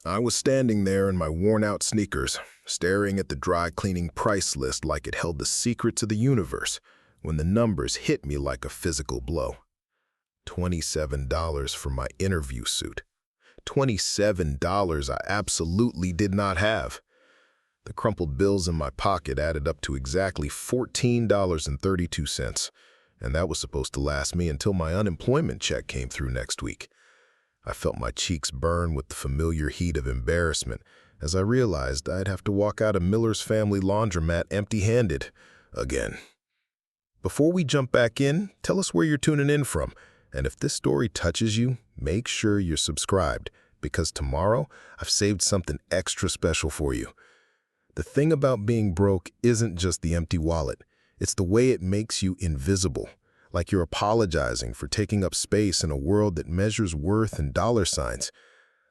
I was standing there in my worn-out sneakers, staring at the dry cleaning price list like it held the secrets of the universe, when the numbers hit me like a physical blow. $27 for my interview suit. $27 I absolutely did not have. The crumpled bills in my pocket added up to exactly $14.32, and that was supposed to last me until my unemployment check came through next week. I felt my cheeks burn with the familiar heat of embarrassment as I realized I'd have to walk out of Miller's family laundromat empty-handed again. Before we jump back in, tell us where you're tuning in from, and if this story touches you, make sure you're subscribed, because tomorrow I've saved something extra special for you. The thing about being broke isn't just the empty wallet, it's the way it makes you invisible. Like you're apologizing for taking up space in a world that measures worth in dollar signs.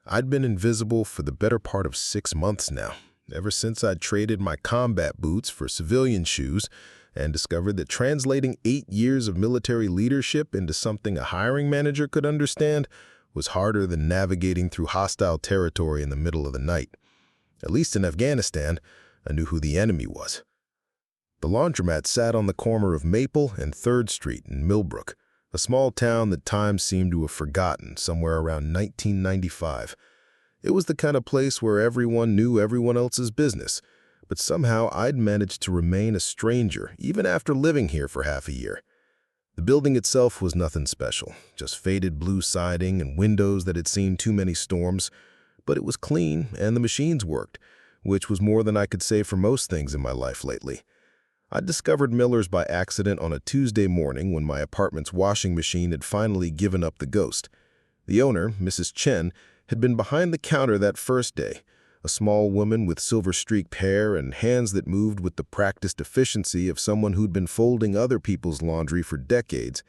I'd been invisible for the better part of 6 months now, ever since I'd traded my combat boots for civilian shoes and discovered that translating 8 years of military leadership into something a hiring manager could understand was harder than navigating through hostile territory in the middle of the night. At least in Afghanistan, I knew who the enemy was. The laundromat sat on the corner of Maple and 3rd Street in Millbrook, a small town that time seemed to have forgotten somewhere around 1995. It was the kind of place where everyone knew everyone else's business, but somehow I'd managed to remain a stranger even after living here for half a year. The building itself was nothing special, just faded blue siding and windows that had seen too many storms, but it was clean and the machines worked, which was more than I could say for most things in my life lately. I discovered Miller's by accident on a Tuesday morning when my apartment's washing machine had finally given up the ghost. The owner, Mrs. Chen, had been behind the counter that first day, a small woman with silver-streaked hair and hands that moved with the practiced efficiency of someone who'd been folding other people's laundry for decades.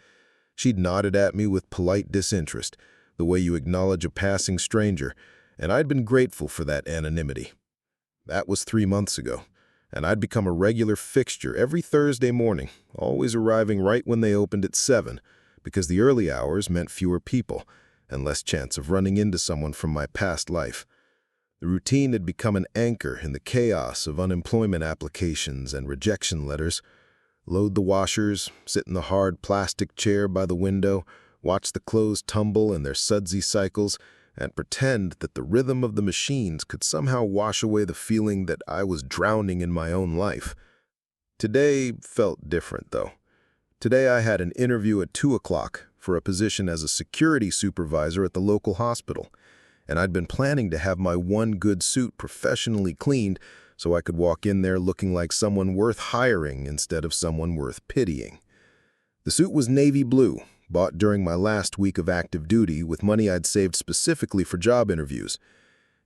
She'd nodded at me with polite disinterest, the way you acknowledge a passing stranger, and I'd been grateful for that anonymity. That was 3 months ago, and I'd become a regular fixture every Thursday morning, always arriving right when they opened at 7, because the early hours meant fewer people and less chance of running into someone from my past life. The routine had become an anchor in the chaos of unemployment applications and rejection letters. Load the washers, sit in the hard plastic chair by the window, watch the clothes tumble in their sudsy cycles, and pretend that the rhythm of the machines could somehow wash away the feeling that I was drowning in my own life. Today felt different, though. Today I had an interview at 2 o'clock for a position as a security supervisor at the local hospital, and I'd been planning to have my one good suit professionally cleaned so I could walk in there looking like someone worth hiring instead of someone worth pitying. The suit was navy blue, bought during my last week of active duty with money I'd saved specifically for job interviews.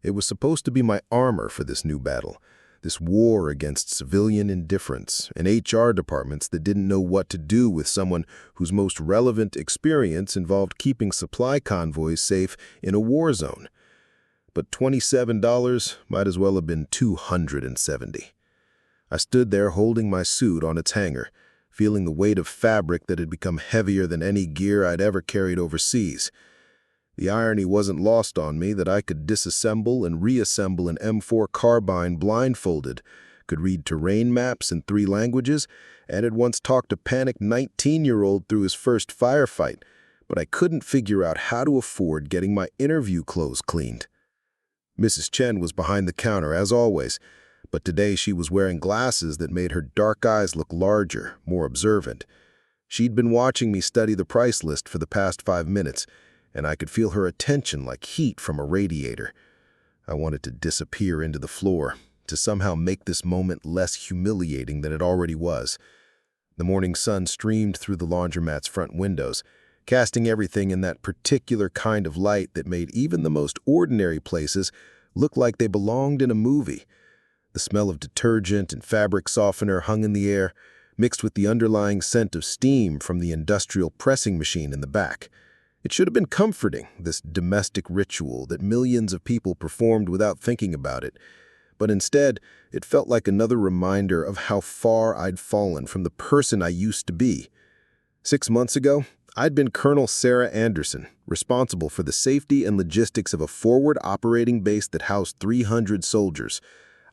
It was supposed to be my armor for this new battle, this war against civilian indifference and HR departments that didn't know what to do with someone whose most relevant experience involved keeping supply convoys safe in a war zone. But $27 might as well have been $270. I stood there holding my suit on its hanger, feeling the weight of fabric that had become heavier than any gear I'd ever carried overseas. The irony wasn't lost on me that I could disassemble and reassemble an M4 carbine blindfolded, could read terrain maps in 3 languages, and had once talked a panicked 19-year-old through his first firefight, but I couldn't figure out how to afford getting my interview clothes cleaned. Mrs. Chen was behind the counter, as always, but today she was wearing glasses that made her dark eyes look larger, more observant. She'd been watching me study the price list for the past 5 minutes, and I could feel her attention like heat from a radiator. I wanted to disappear into the floor, to somehow make this moment less humiliating than it already was. The morning sun streamed through the laundromat's front windows, casting everything in that particular kind of light that made even the most ordinary places look like they belonged in a movie. The smell of detergent and fabric softener hung in the air, mixed with the underlying scent of steam from the industrial pressing machine in the back. It should have been comforting, this domestic ritual that millions of people performed without thinking about it. But instead, it felt like another reminder of how far I'd fallen from the person I used to be. 6 months ago, I'd been Colonel Sarah Anderson, responsible for the safety and logistics of a forward operating base that housed 300 soldiers.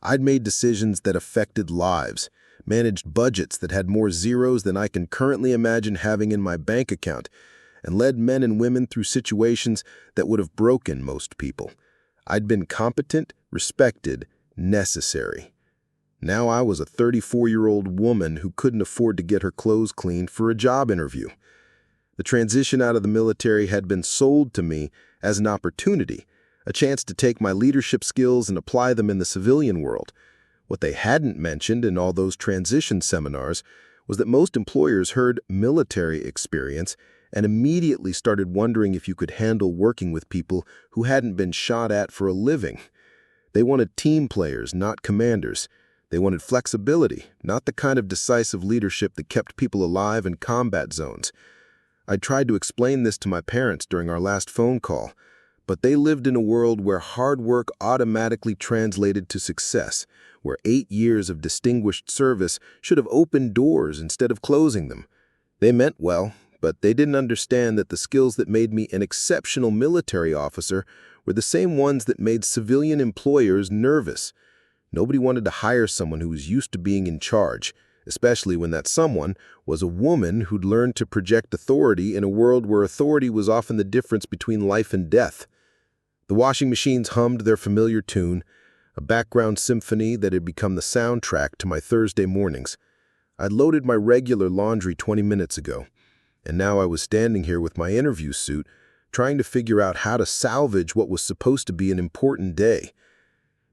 I'd made decisions that affected lives, managed budgets that had more zeros than I can currently imagine having in my bank account, and led men and women through situations that would have broken most people. I'd been competent, respected, necessary. Now I was a 34-year-old woman who couldn't afford to get her clothes cleaned for a job interview. The transition out of the military had been sold to me as an opportunity, a chance to take my leadership skills and apply them in the civilian world. What they hadn't mentioned in all those transition seminars was that most employers heard military experience and immediately started wondering if you could handle working with people who hadn't been shot at for a living. They wanted team players, not commanders. They wanted flexibility, not the kind of decisive leadership that kept people alive in combat zones. I tried to explain this to my parents during our last phone call, but they lived in a world where hard work automatically translated to success, where 8 years of distinguished service should have opened doors instead of closing them. They meant well, but they didn't understand that the skills that made me an exceptional military officer were the same ones that made civilian employers nervous. Nobody wanted to hire someone who was used to being in charge, especially when that someone was a woman who'd learned to project authority in a world where authority was often the difference between life and death. The washing machines hummed their familiar tune, a background symphony that had become the soundtrack to my Thursday mornings. I'd loaded my regular laundry 20 minutes ago, and now I was standing here with my interview suit, trying to figure out how to salvage what was supposed to be an important day.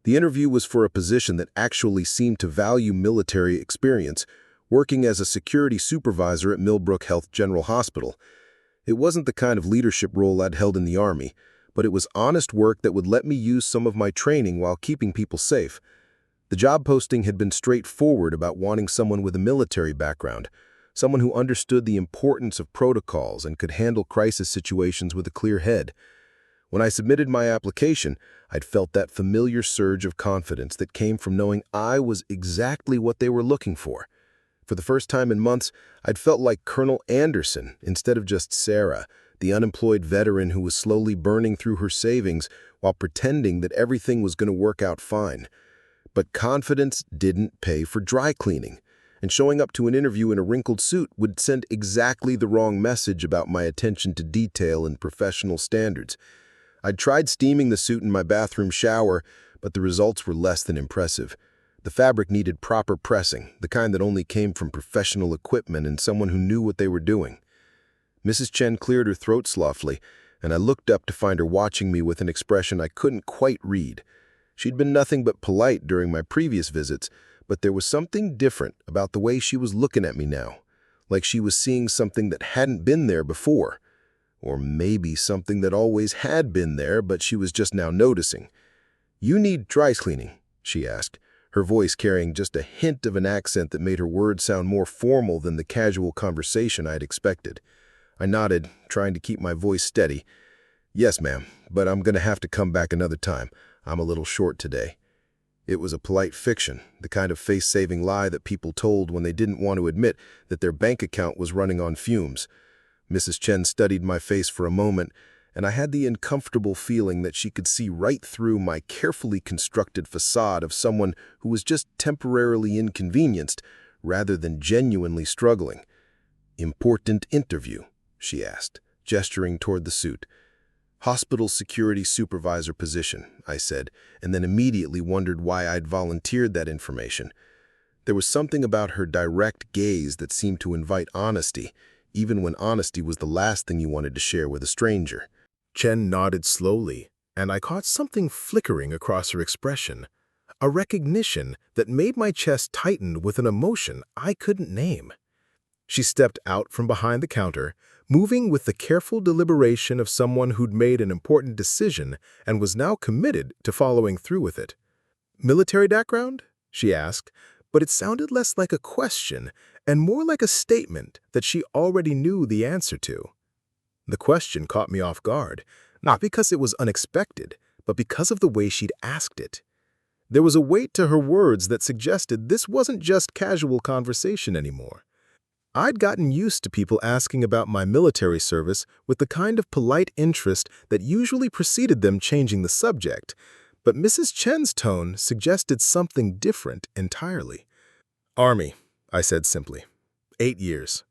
The interview was for a position that actually seemed to value military experience, working as a security supervisor at Millbrook Health General Hospital. It wasn't the kind of leadership role I'd held in the Army, but it was honest work that would let me use some of my training while keeping people safe. The job posting had been straightforward about wanting someone with a military background, someone who understood the importance of protocols and could handle crisis situations with a clear head. When I submitted my application, I'd felt that familiar surge of confidence that came from knowing I was exactly what they were looking for. For the first time in months, I'd felt like Colonel Anderson instead of just Sarah, the unemployed veteran who was slowly burning through her savings while pretending that everything was going to work out fine. But confidence didn't pay for dry cleaning, and showing up to an interview in a wrinkled suit would send exactly the wrong message about my attention to detail and professional standards. I'd tried steaming the suit in my bathroom shower, but the results were less than impressive. The fabric needed proper pressing, the kind that only came from professional equipment and someone who knew what they were doing. Mrs. Chen cleared her throat softly, and I looked up to find her watching me with an expression I couldn't quite read. She'd been nothing but polite during my previous visits, but there was something different about the way she was looking at me now, like she was seeing something that hadn't been there before. Or maybe something that always had been there, but she was just now noticing. "You need dry cleaning," she asked, her voice carrying just a hint of an accent that made her words sound more formal than the casual conversation I had expected. I nodded, trying to keep my voice steady. "Yes, ma'am, but I'm going to have to come back another time. I'm a little short today." It was a polite fiction, the kind of face-saving lie that people told when they didn't want to admit that their bank account was running on fumes. Mrs. Chen studied my face for a moment, and I had the uncomfortable feeling that she could see right through my carefully constructed facade of someone who was just temporarily inconvenienced rather than genuinely struggling. "Important interview?" she asked, gesturing toward the suit. "Hospital security supervisor position," I said, and then immediately wondered why I'd volunteered that information. There was something about her direct gaze that seemed to invite honesty, even when honesty was the last thing you wanted to share with a stranger. Chen nodded slowly, and I caught something flickering across her expression, a recognition that made my chest tighten with an emotion I couldn't name. She stepped out from behind the counter, moving with the careful deliberation of someone who'd made an important decision and was now committed to following through with it. "Military background?" she asked, but it sounded less like a question and more like a statement that she already knew the answer to. The question caught me off guard, not because it was unexpected, but because of the way she'd asked it. There was a weight to her words that suggested this wasn't just casual conversation anymore. I'd gotten used to people asking about my military service with the kind of polite interest that usually preceded them changing the subject, but Mrs. Chen's tone suggested something different entirely. "Army," I said simply. 8 years.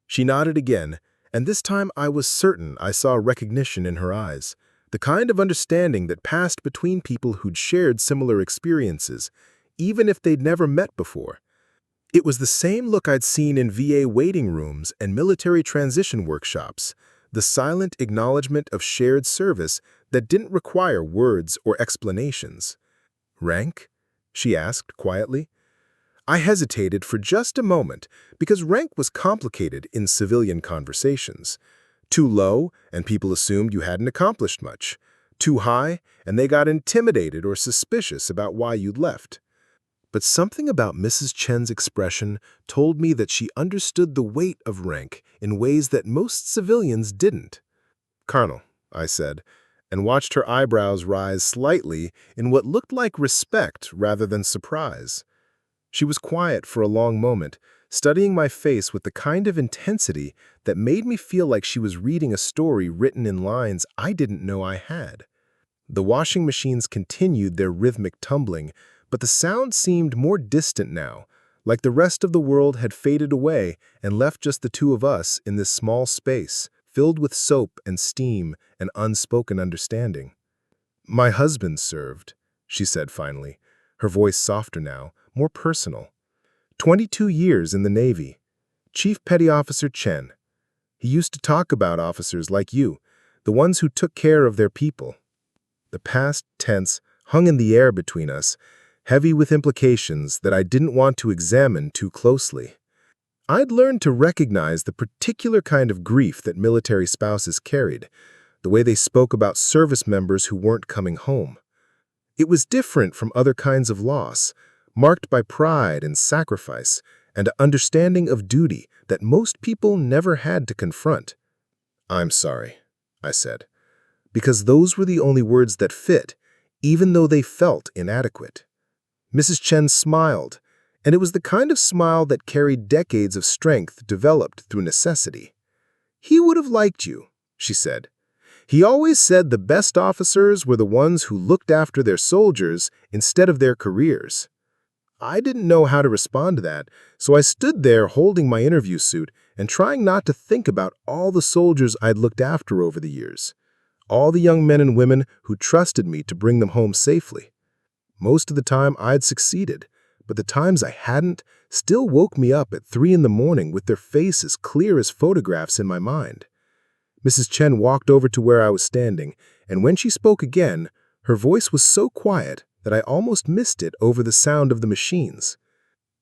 She nodded again, and this time I was certain I saw recognition in her eyes, the kind of understanding that passed between people who'd shared similar experiences, even if they'd never met before. It was the same look I'd seen in VA waiting rooms and military transition workshops, the silent acknowledgement of shared service that didn't require words or explanations. "Rank?" she asked quietly. I hesitated for just a moment because rank was complicated in civilian conversations. Too low, and people assumed you hadn't accomplished much. Too high, and they got intimidated or suspicious about why you'd left. But something about Mrs. Chen's expression told me that she understood the weight of rank in ways that most civilians didn't. "Colonel," I said, and watched her eyebrows rise slightly in what looked like respect rather than surprise. She was quiet for a long moment, studying my face with the kind of intensity that made me feel like she was reading a story written in lines I didn't know I had. The washing machines continued their rhythmic tumbling, but the sound seemed more distant now, like the rest of the world had faded away and left just the two of us in this small space, filled with soap and steam and unspoken understanding. "My husband served," she said finally, her voice softer now, more personal. 22 years in the Navy. Chief Petty Officer Chen. He used to talk about officers like you, the ones who took care of their people." The past tense hung in the air between us, heavy with implications that I didn't want to examine too closely. I'd learned to recognize the particular kind of grief that military spouses carried, the way they spoke about service members who weren't coming home. It was different from other kinds of loss, marked by pride and sacrifice and an understanding of duty that most people never had to confront. "I'm sorry," I said, because those were the only words that fit, even though they felt inadequate. Mrs. Chen smiled, and it was the kind of smile that carried decades of strength developed through necessity. "He would have liked you," she said. "He always said the best officers were the ones who looked after their soldiers instead of their careers." I didn't know how to respond to that, so I stood there holding my interview suit and trying not to think about all the soldiers I'd looked after over the years, all the young men and women who trusted me to bring them home safely. Most of the time I'd succeeded, but the times I hadn't still woke me up at 3 in the morning with their faces clear as photographs in my mind. Mrs. Chen walked over to where I was standing, and when she spoke again, her voice was so quiet that I almost missed it over the sound of the machines.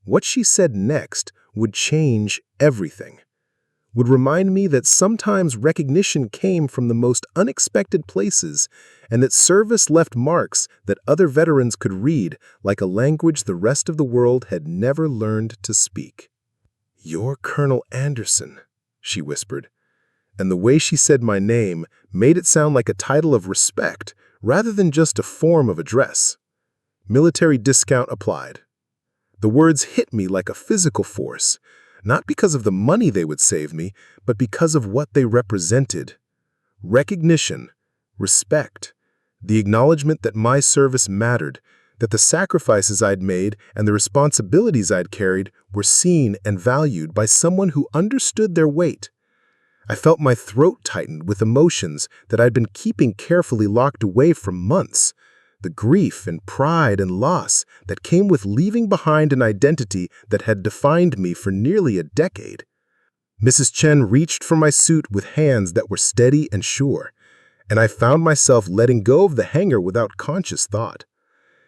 What she said next would change everything, would remind me that sometimes recognition came from the most unexpected places and that service left marks that other veterans could read like a language the rest of the world had never learned to speak. "You're Colonel Anderson," she whispered, and the way she said my name made it sound like a title of respect rather than just a form of address. Military discount applied. The words hit me like a physical force, not because of the money they would save me, but because of what they represented. Recognition, respect, the acknowledgement that my service mattered, that the sacrifices I'd made and the responsibilities I'd carried were seen and valued by someone who understood their weight. I felt my throat tighten with emotions that I'd been keeping carefully locked away for months. The grief and pride and loss that came with leaving behind an identity that had defined me for nearly a decade. Mrs. Chen reached for my suit with hands that were steady and sure, and I found myself letting go of the hanger without conscious thought.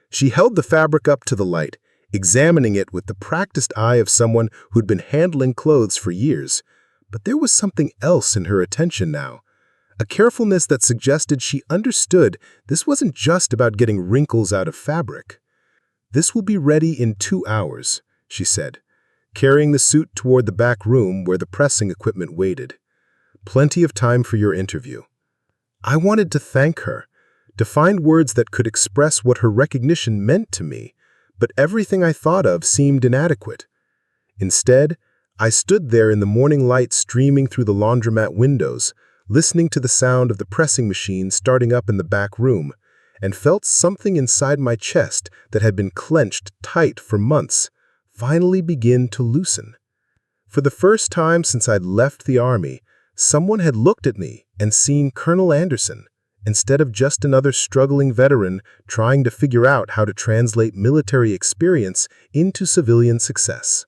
She held the fabric up to the light, examining it with the practiced eye of someone who'd been handling clothes for years. But there was something else in her attention now. A carefulness that suggested she understood this wasn't just about getting wrinkles out of fabric. "This will be ready in 2 hours," she said, carrying the suit toward the back room where the pressing equipment waited. "Plenty of time for your interview." I wanted to thank her, to find words that could express what her recognition meant to me, but everything I thought of seemed inadequate. Instead, I stood there in the morning light streaming through the laundromat windows, listening to the sound of the pressing machine starting up in the back room, and felt something inside my chest that had been clenched tight for months finally begin to loosen. For the first time since I'd left the army, someone had looked at me and seen Colonel Anderson, instead of just another struggling veteran trying to figure out how to translate military experience into civilian success.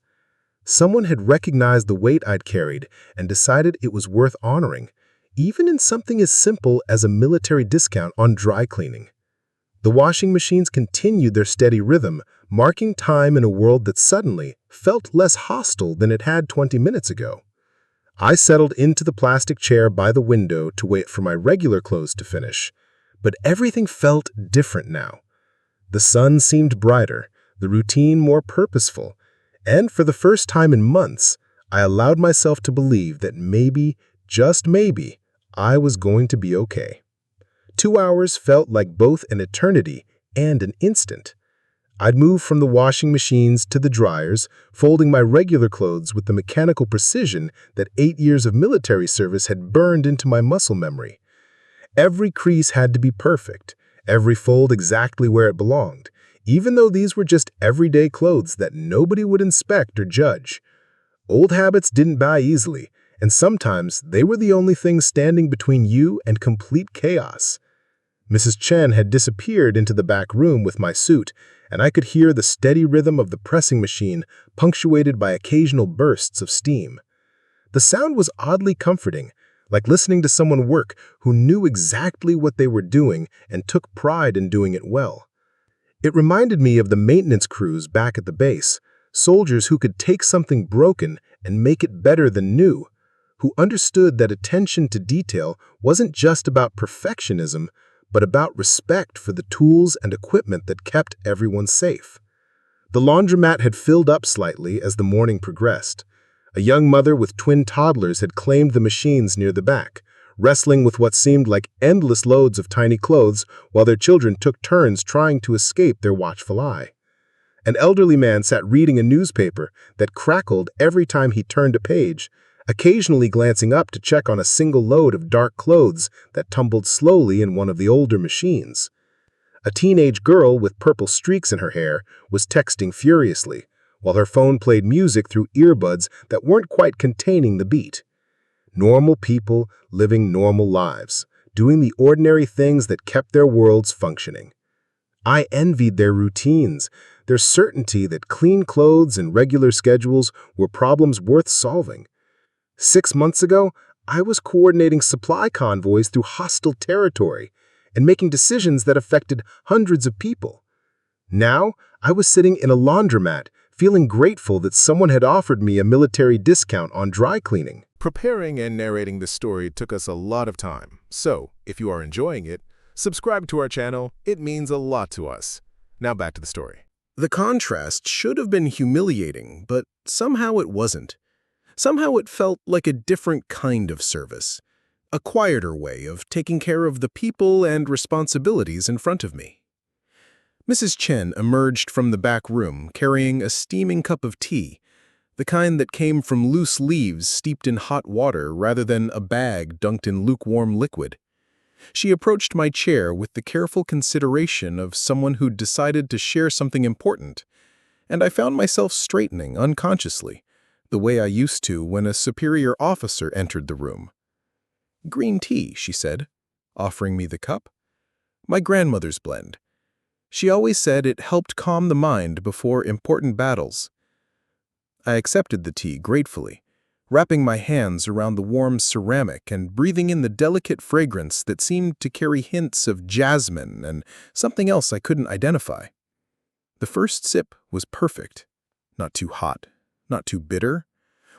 Someone had recognized the weight I'd carried and decided it was worth honoring, even in something as simple as a military discount on dry cleaning. The washing machines continued their steady rhythm, marking time in a world that suddenly felt less hostile than it had 20 minutes ago. I settled into the plastic chair by the window to wait for my regular clothes to finish, but everything felt different now. The sun seemed brighter, the routine more purposeful, and for the first time in months, I allowed myself to believe that maybe, just maybe, I was going to be okay. 2 hours felt like both an eternity and an instant. I'd moved from the washing machines to the dryers, folding my regular clothes with the mechanical precision that 8 years of military service had burned into my muscle memory. Every crease had to be perfect, every fold exactly where it belonged, even though these were just everyday clothes that nobody would inspect or judge. Old habits didn't die easily, and sometimes they were the only thing standing between you and complete chaos. Mrs. Chen had disappeared into the back room with my suit, and I could hear the steady rhythm of the pressing machine punctuated by occasional bursts of steam. The sound was oddly comforting, like listening to someone work who knew exactly what they were doing and took pride in doing it well. It reminded me of the maintenance crews back at the base, soldiers who could take something broken and make it better than new, who understood that attention to detail wasn't just about perfectionism, but about respect for the tools and equipment that kept everyone safe. The laundromat had filled up slightly as the morning progressed. A young mother with twin toddlers had claimed the machines near the back, wrestling with what seemed like endless loads of tiny clothes while their children took turns trying to escape their watchful eye. An elderly man sat reading a newspaper that crackled every time he turned a page, occasionally glancing up to check on a single load of dark clothes that tumbled slowly in one of the older machines. A teenage girl with purple streaks in her hair was texting furiously, while her phone played music through earbuds that weren't quite containing the beat. Normal people living normal lives, doing the ordinary things that kept their worlds functioning. I envied their routines, their certainty that clean clothes and regular schedules were problems worth solving. 6 months ago, I was coordinating supply convoys through hostile territory and making decisions that affected hundreds of people. Now, I was sitting in a laundromat, feeling grateful that someone had offered me a military discount on dry cleaning. Preparing and narrating this story took us a lot of time, so if you are enjoying it, subscribe to our channel. It means a lot to us. Now back to the story. The contrast should have been humiliating, but somehow it wasn't. Somehow it felt like a different kind of service, a quieter way of taking care of the people and responsibilities in front of me. Mrs. Chen emerged from the back room carrying a steaming cup of tea, the kind that came from loose leaves steeped in hot water rather than a bag dunked in lukewarm liquid. She approached my chair with the careful consideration of someone who'd decided to share something important, and I found myself straightening unconsciously, the way I used to when a superior officer entered the room. "Green tea," she said, offering me the cup. "My grandmother's blend. She always said it helped calm the mind before important battles." I accepted the tea gratefully, wrapping my hands around the warm ceramic and breathing in the delicate fragrance that seemed to carry hints of jasmine and something else I couldn't identify. The first sip was perfect, not too hot, not too bitter,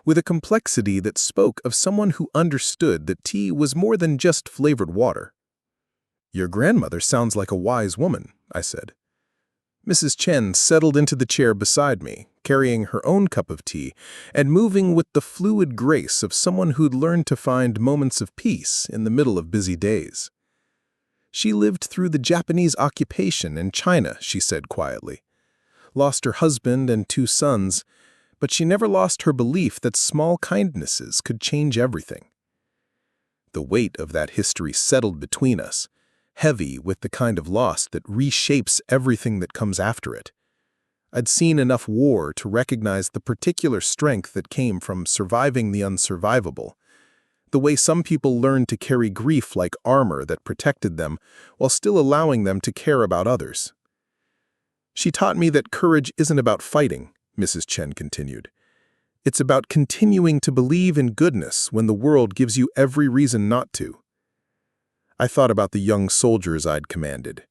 with a complexity that spoke of someone who understood that tea was more than just flavored water. "Your grandmother sounds like a wise woman," I said. Mrs. Chen settled into the chair beside me, carrying her own cup of tea and moving with the fluid grace of someone who'd learned to find moments of peace in the middle of busy days. "She lived through the Japanese occupation in China," she said quietly. "Lost her husband and 2 sons, but she never lost her belief that small kindnesses could change everything. The weight of that history settled between us, heavy with the kind of loss that reshapes everything that comes after it. I'd seen enough war to recognize the particular strength that came from surviving the unsurvivable, the way some people learned to carry grief like armor that protected them while still allowing them to care about others. She taught me that courage isn't about fighting, Mrs. Chen continued. It's about continuing to believe in goodness when the world gives you every reason not to. I thought about the young soldiers I'd commanded,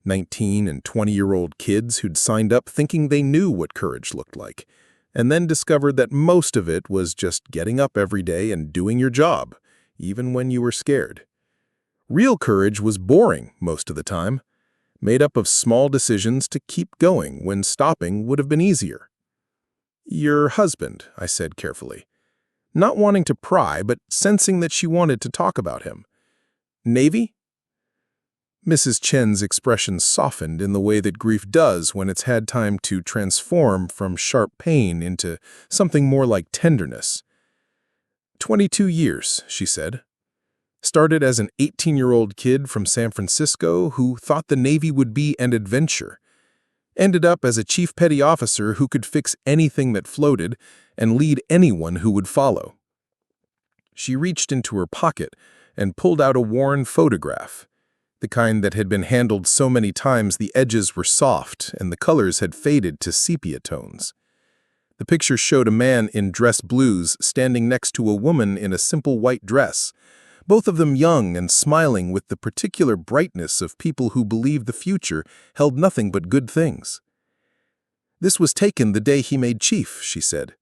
19 and 20-year-old kids who'd signed up thinking they knew what courage looked like, and then discovered that most of it was just getting up every day and doing your job, even when you were scared. Real courage was boring most of the time, made up of small decisions to keep going when stopping would have been easier. "Your husband," I said carefully, not wanting to pry but sensing that she wanted to talk about him. "Navy?" Mrs. Chen's expression softened in the way that grief does when it's had time to transform from sharp pain into something more like tenderness. 22 years, she said. Started as an 18-year-old kid from San Francisco who thought the Navy would be an adventure. Ended up as a chief petty officer who could fix anything that floated and lead anyone who would follow. She reached into her pocket and pulled out a worn photograph, the kind that had been handled so many times the edges were soft and the colors had faded to sepia tones. The picture showed a man in dress blues standing next to a woman in a simple white dress, both of them young and smiling with the particular brightness of people who believed the future held nothing but good things. "This was taken the day he made chief," she said,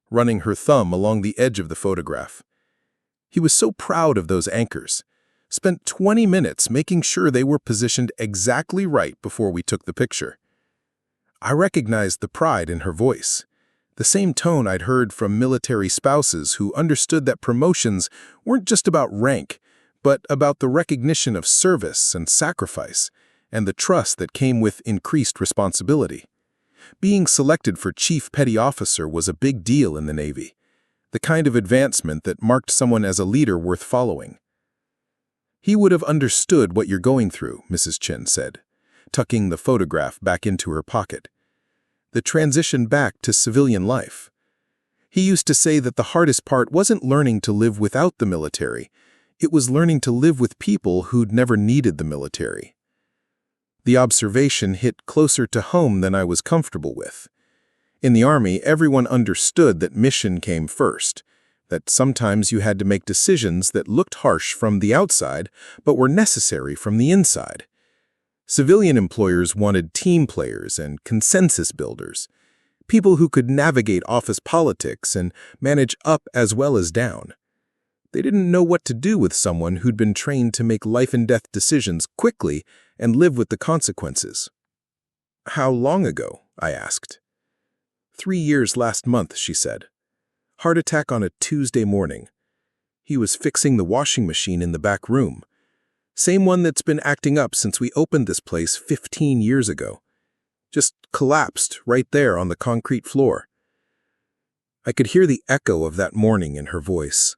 running her thumb along the edge of the photograph. "He was so proud of those anchors. Spent 20 minutes making sure they were positioned exactly right before we took the picture." I recognized the pride in her voice, the same tone I'd heard from military spouses who understood that promotions weren't just about rank, but about the recognition of service and sacrifice, and the trust that came with increased responsibility. Being selected for chief petty officer was a big deal in the Navy, the kind of advancement that marked someone as a leader worth following. "He would have understood what you're going through," Mrs. Chen said, tucking the photograph back into her pocket. "The transition back to civilian life. He used to say that the hardest part wasn't learning to live without the military, it was learning to live with people who'd never needed the military." The observation hit closer to home than I was comfortable with. In the Army, everyone understood that mission came first, that sometimes you had to make decisions that looked harsh from the outside but were necessary from the inside. Civilian employers wanted team players and consensus builders, people who could navigate office politics and manage up as well as down. They didn't know what to do with someone who'd been trained to make life-and-death decisions quickly and live with the consequences. "How long ago?" I asked. 3 years last month," she said. "Heart attack on a Tuesday morning. He was fixing the washing machine in the back room. Same one that's been acting up since we opened this place 15 years ago. Just collapsed right there on the concrete floor." I could hear the echo of that morning in her voice,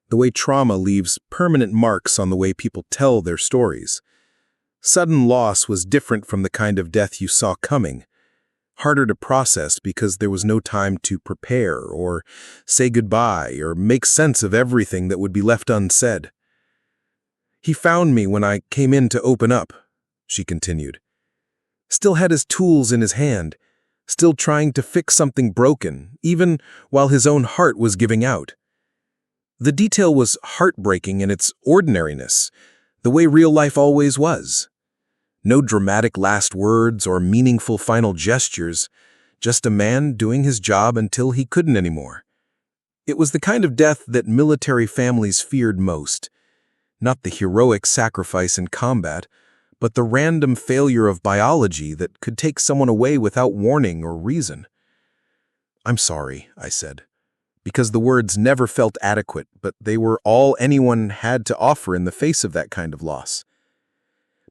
the way trauma leaves permanent marks on the way people tell their stories. Sudden loss was different from the kind of death you saw coming, harder to process because there was no time to prepare or say goodbye or make sense of everything that would be left unsaid. "He found me when I came in to open up," she continued. "Still had his tools in his hand, still trying to fix something broken, even while his own heart was giving out. The detail was heartbreaking in its ordinariness, the way real life always was. No dramatic last words or meaningful final gestures, just a man doing his job until he couldn't anymore. It was the kind of death that military families feared most, not the heroic sacrifice in combat, but the random failure of biology that could take someone away without warning or reason." "I'm sorry," I said, because the words never felt adequate, but they were all anyone had to offer in the face of that kind of loss.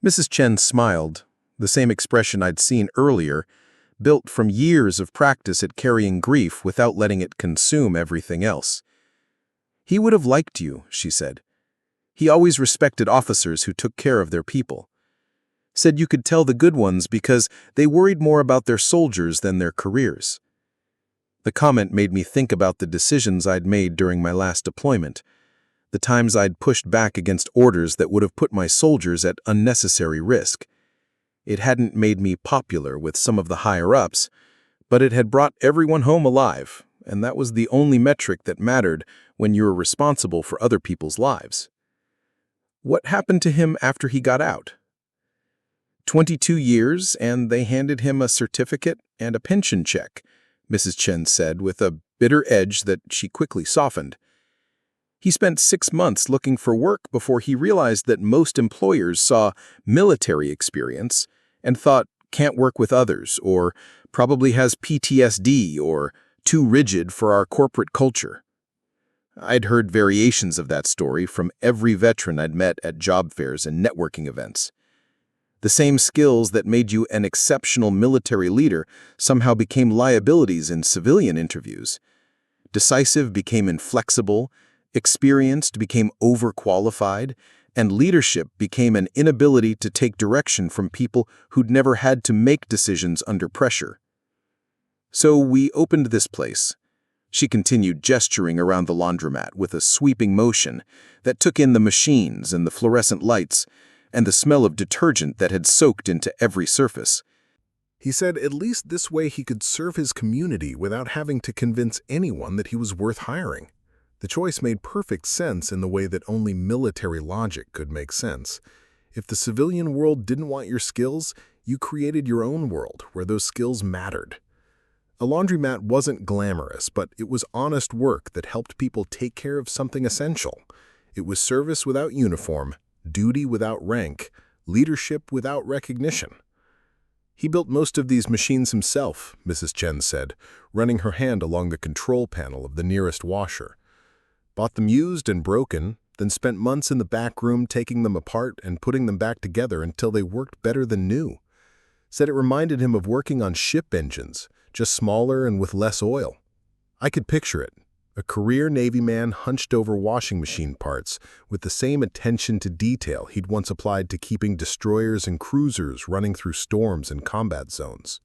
Mrs. Chen smiled, the same expression I'd seen earlier, built from years of practice at carrying grief without letting it consume everything else. "He would have liked you," she said. "He always respected officers who took care of their people. Said you could tell the good ones because they worried more about their soldiers than their careers." The comment made me think about the decisions I'd made during my last deployment, the times I'd pushed back against orders that would have put my soldiers at unnecessary risk. It hadn't made me popular with some of the higher-ups, but it had brought everyone home alive, and that was the only metric that mattered when you were responsible for other people's lives. What happened to him after he got out? 22 years, and they handed him a certificate and a pension check, Mrs. Chen said with a bitter edge that she quickly softened. He spent 6 months looking for work before he realized that most employers saw military experience and thought can't work with others, or probably has PTSD, or too rigid for our corporate culture. I'd heard variations of that story from every veteran I'd met at job fairs and networking events. The same skills that made you an exceptional military leader somehow became liabilities in civilian interviews. Decisive became inflexible, experienced became overqualified, and leadership became an inability to take direction from people who'd never had to make decisions under pressure. "So we opened this place," she continued, gesturing around the laundromat with a sweeping motion that took in the machines and the fluorescent lights and the smell of detergent that had soaked into every surface. He said at least this way he could serve his community without having to convince anyone that he was worth hiring. The choice made perfect sense in the way that only military logic could make sense. If the civilian world didn't want your skills, you created your own world where those skills mattered. A laundromat wasn't glamorous, but it was honest work that helped people take care of something essential. It was service without uniform, duty without rank, leadership without recognition. He built most of these machines himself, Mrs. Chen said, running her hand along the control panel of the nearest washer. Bought them used and broken, then spent months in the back room taking them apart and putting them back together until they worked better than new. Said it reminded him of working on ship engines, just smaller and with less oil. I could picture it. A career Navy man hunched over washing machine parts with the same attention to detail he'd once applied to keeping destroyers and cruisers running through storms and combat zones.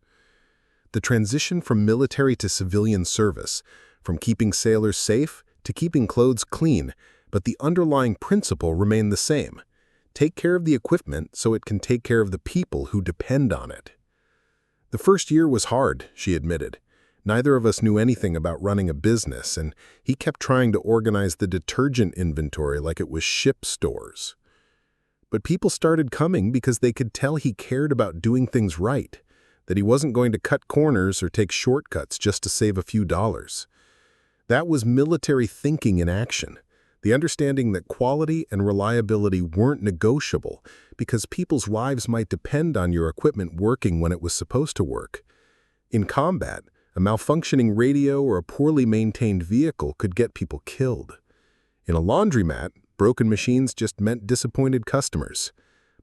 The transition from military to civilian service, from keeping sailors safe to keeping clothes clean, but the underlying principle remained the same. Take care of the equipment so it can take care of the people who depend on it. The first year was hard, she admitted. Neither of us knew anything about running a business, and he kept trying to organize the detergent inventory like it was ship stores. But people started coming because they could tell he cared about doing things right, that he wasn't going to cut corners or take shortcuts just to save a few dollars. That was military thinking in action, the understanding that quality and reliability weren't negotiable because people's lives might depend on your equipment working when it was supposed to work. In combat, a malfunctioning radio or a poorly maintained vehicle could get people killed. In a laundromat, broken machines just meant disappointed customers.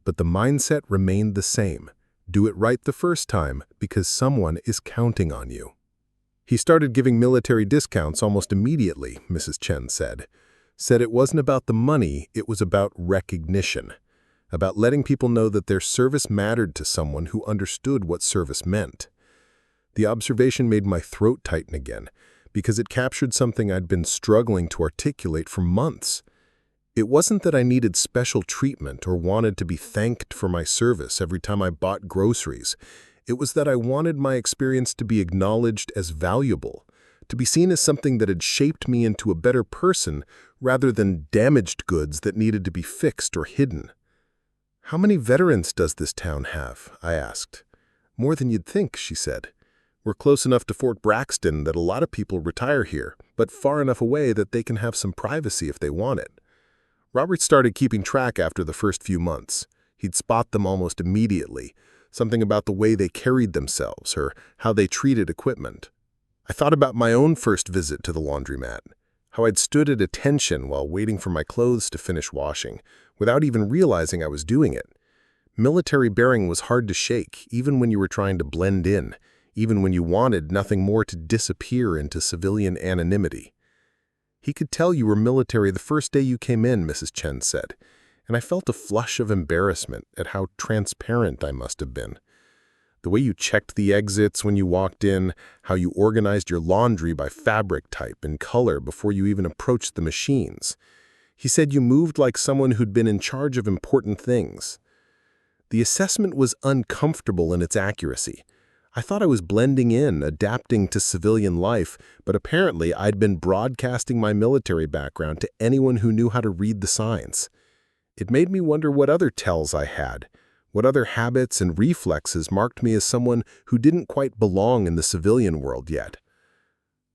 But the mindset remained the same. Do it right the first time because someone is counting on you. He started giving military discounts almost immediately, Mrs. Chen said. Said it wasn't about the money, it was about recognition. About letting people know that their service mattered to someone who understood what service meant. The observation made my throat tighten again, because it captured something I'd been struggling to articulate for months. It wasn't that I needed special treatment or wanted to be thanked for my service every time I bought groceries. It was that I wanted my experience to be acknowledged as valuable, to be seen as something that had shaped me into a better person rather than damaged goods that needed to be fixed or hidden. "How many veterans does this town have?" I asked. "More than you'd think," she said. "We're close enough to Fort Braxton that a lot of people retire here, but far enough away that they can have some privacy if they want it." Robert started keeping track after the first few months. He'd spot them almost immediately, something about the way they carried themselves or how they treated equipment. I thought about my own first visit to the laundromat, how I'd stood at attention while waiting for my clothes to finish washing, without even realizing I was doing it. Military bearing was hard to shake, even when you were trying to blend in. even when you wanted nothing more to disappear into civilian anonymity. "He could tell you were military the first day you came in," Mrs. Chen said, and I felt a flush of embarrassment at how transparent I must have been. The way you checked the exits when you walked in, how you organized your laundry by fabric type and color before you even approached the machines. He said you moved like someone who'd been in charge of important things. The assessment was uncomfortable in its accuracy. I thought I was blending in, adapting to civilian life, but apparently I'd been broadcasting my military background to anyone who knew how to read the signs. It made me wonder what other tells I had, what other habits and reflexes marked me as someone who didn't quite belong in the civilian world yet.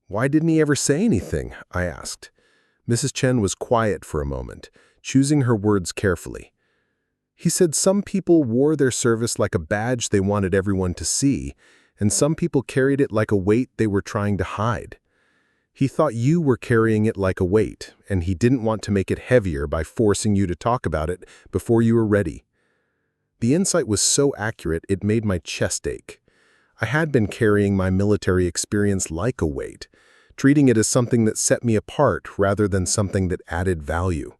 "Why didn't he ever say anything?" I asked. Mrs. Chen was quiet for a moment, choosing her words carefully. "He said some people wore their service like a badge they wanted everyone to see, and some people carried it like a weight they were trying to hide. He thought you were carrying it like a weight, and he didn't want to make it heavier by forcing you to talk about it before you were ready." The insight was so accurate it made my chest ache. I had been carrying my military experience like a weight, treating it as something that set me apart rather than something that added value.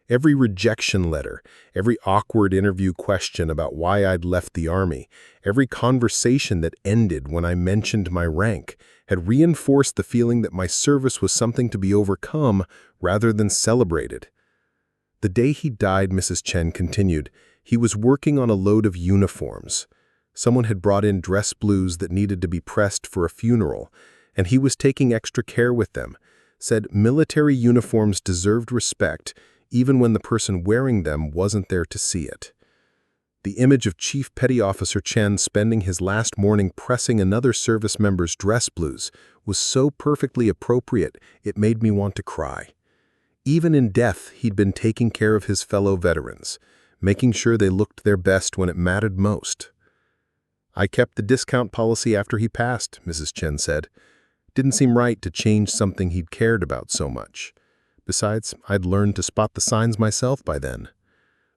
Every rejection letter, every awkward interview question about why I'd left the Army, every conversation that ended when I mentioned my rank, had reinforced the feeling that my service was something to be overcome rather than celebrated. The day he died, Mrs. Chen continued, he was working on a load of uniforms. Someone had brought in dress blues that needed to be pressed for a funeral, and he was taking extra care with them, said military uniforms deserved respect even when the person wearing them wasn't there to see it. The image of Chief Petty Officer Chen spending his last morning pressing another service member's dress blues was so perfectly appropriate it made me want to cry. Even in death, he'd been taking care of his fellow veterans, making sure they looked their best when it mattered most. "I kept the discount policy after he passed," Mrs. Chen said. "Didn't seem right to change something he'd cared about so much. Besides, I'd learned to spot the signs myself by then.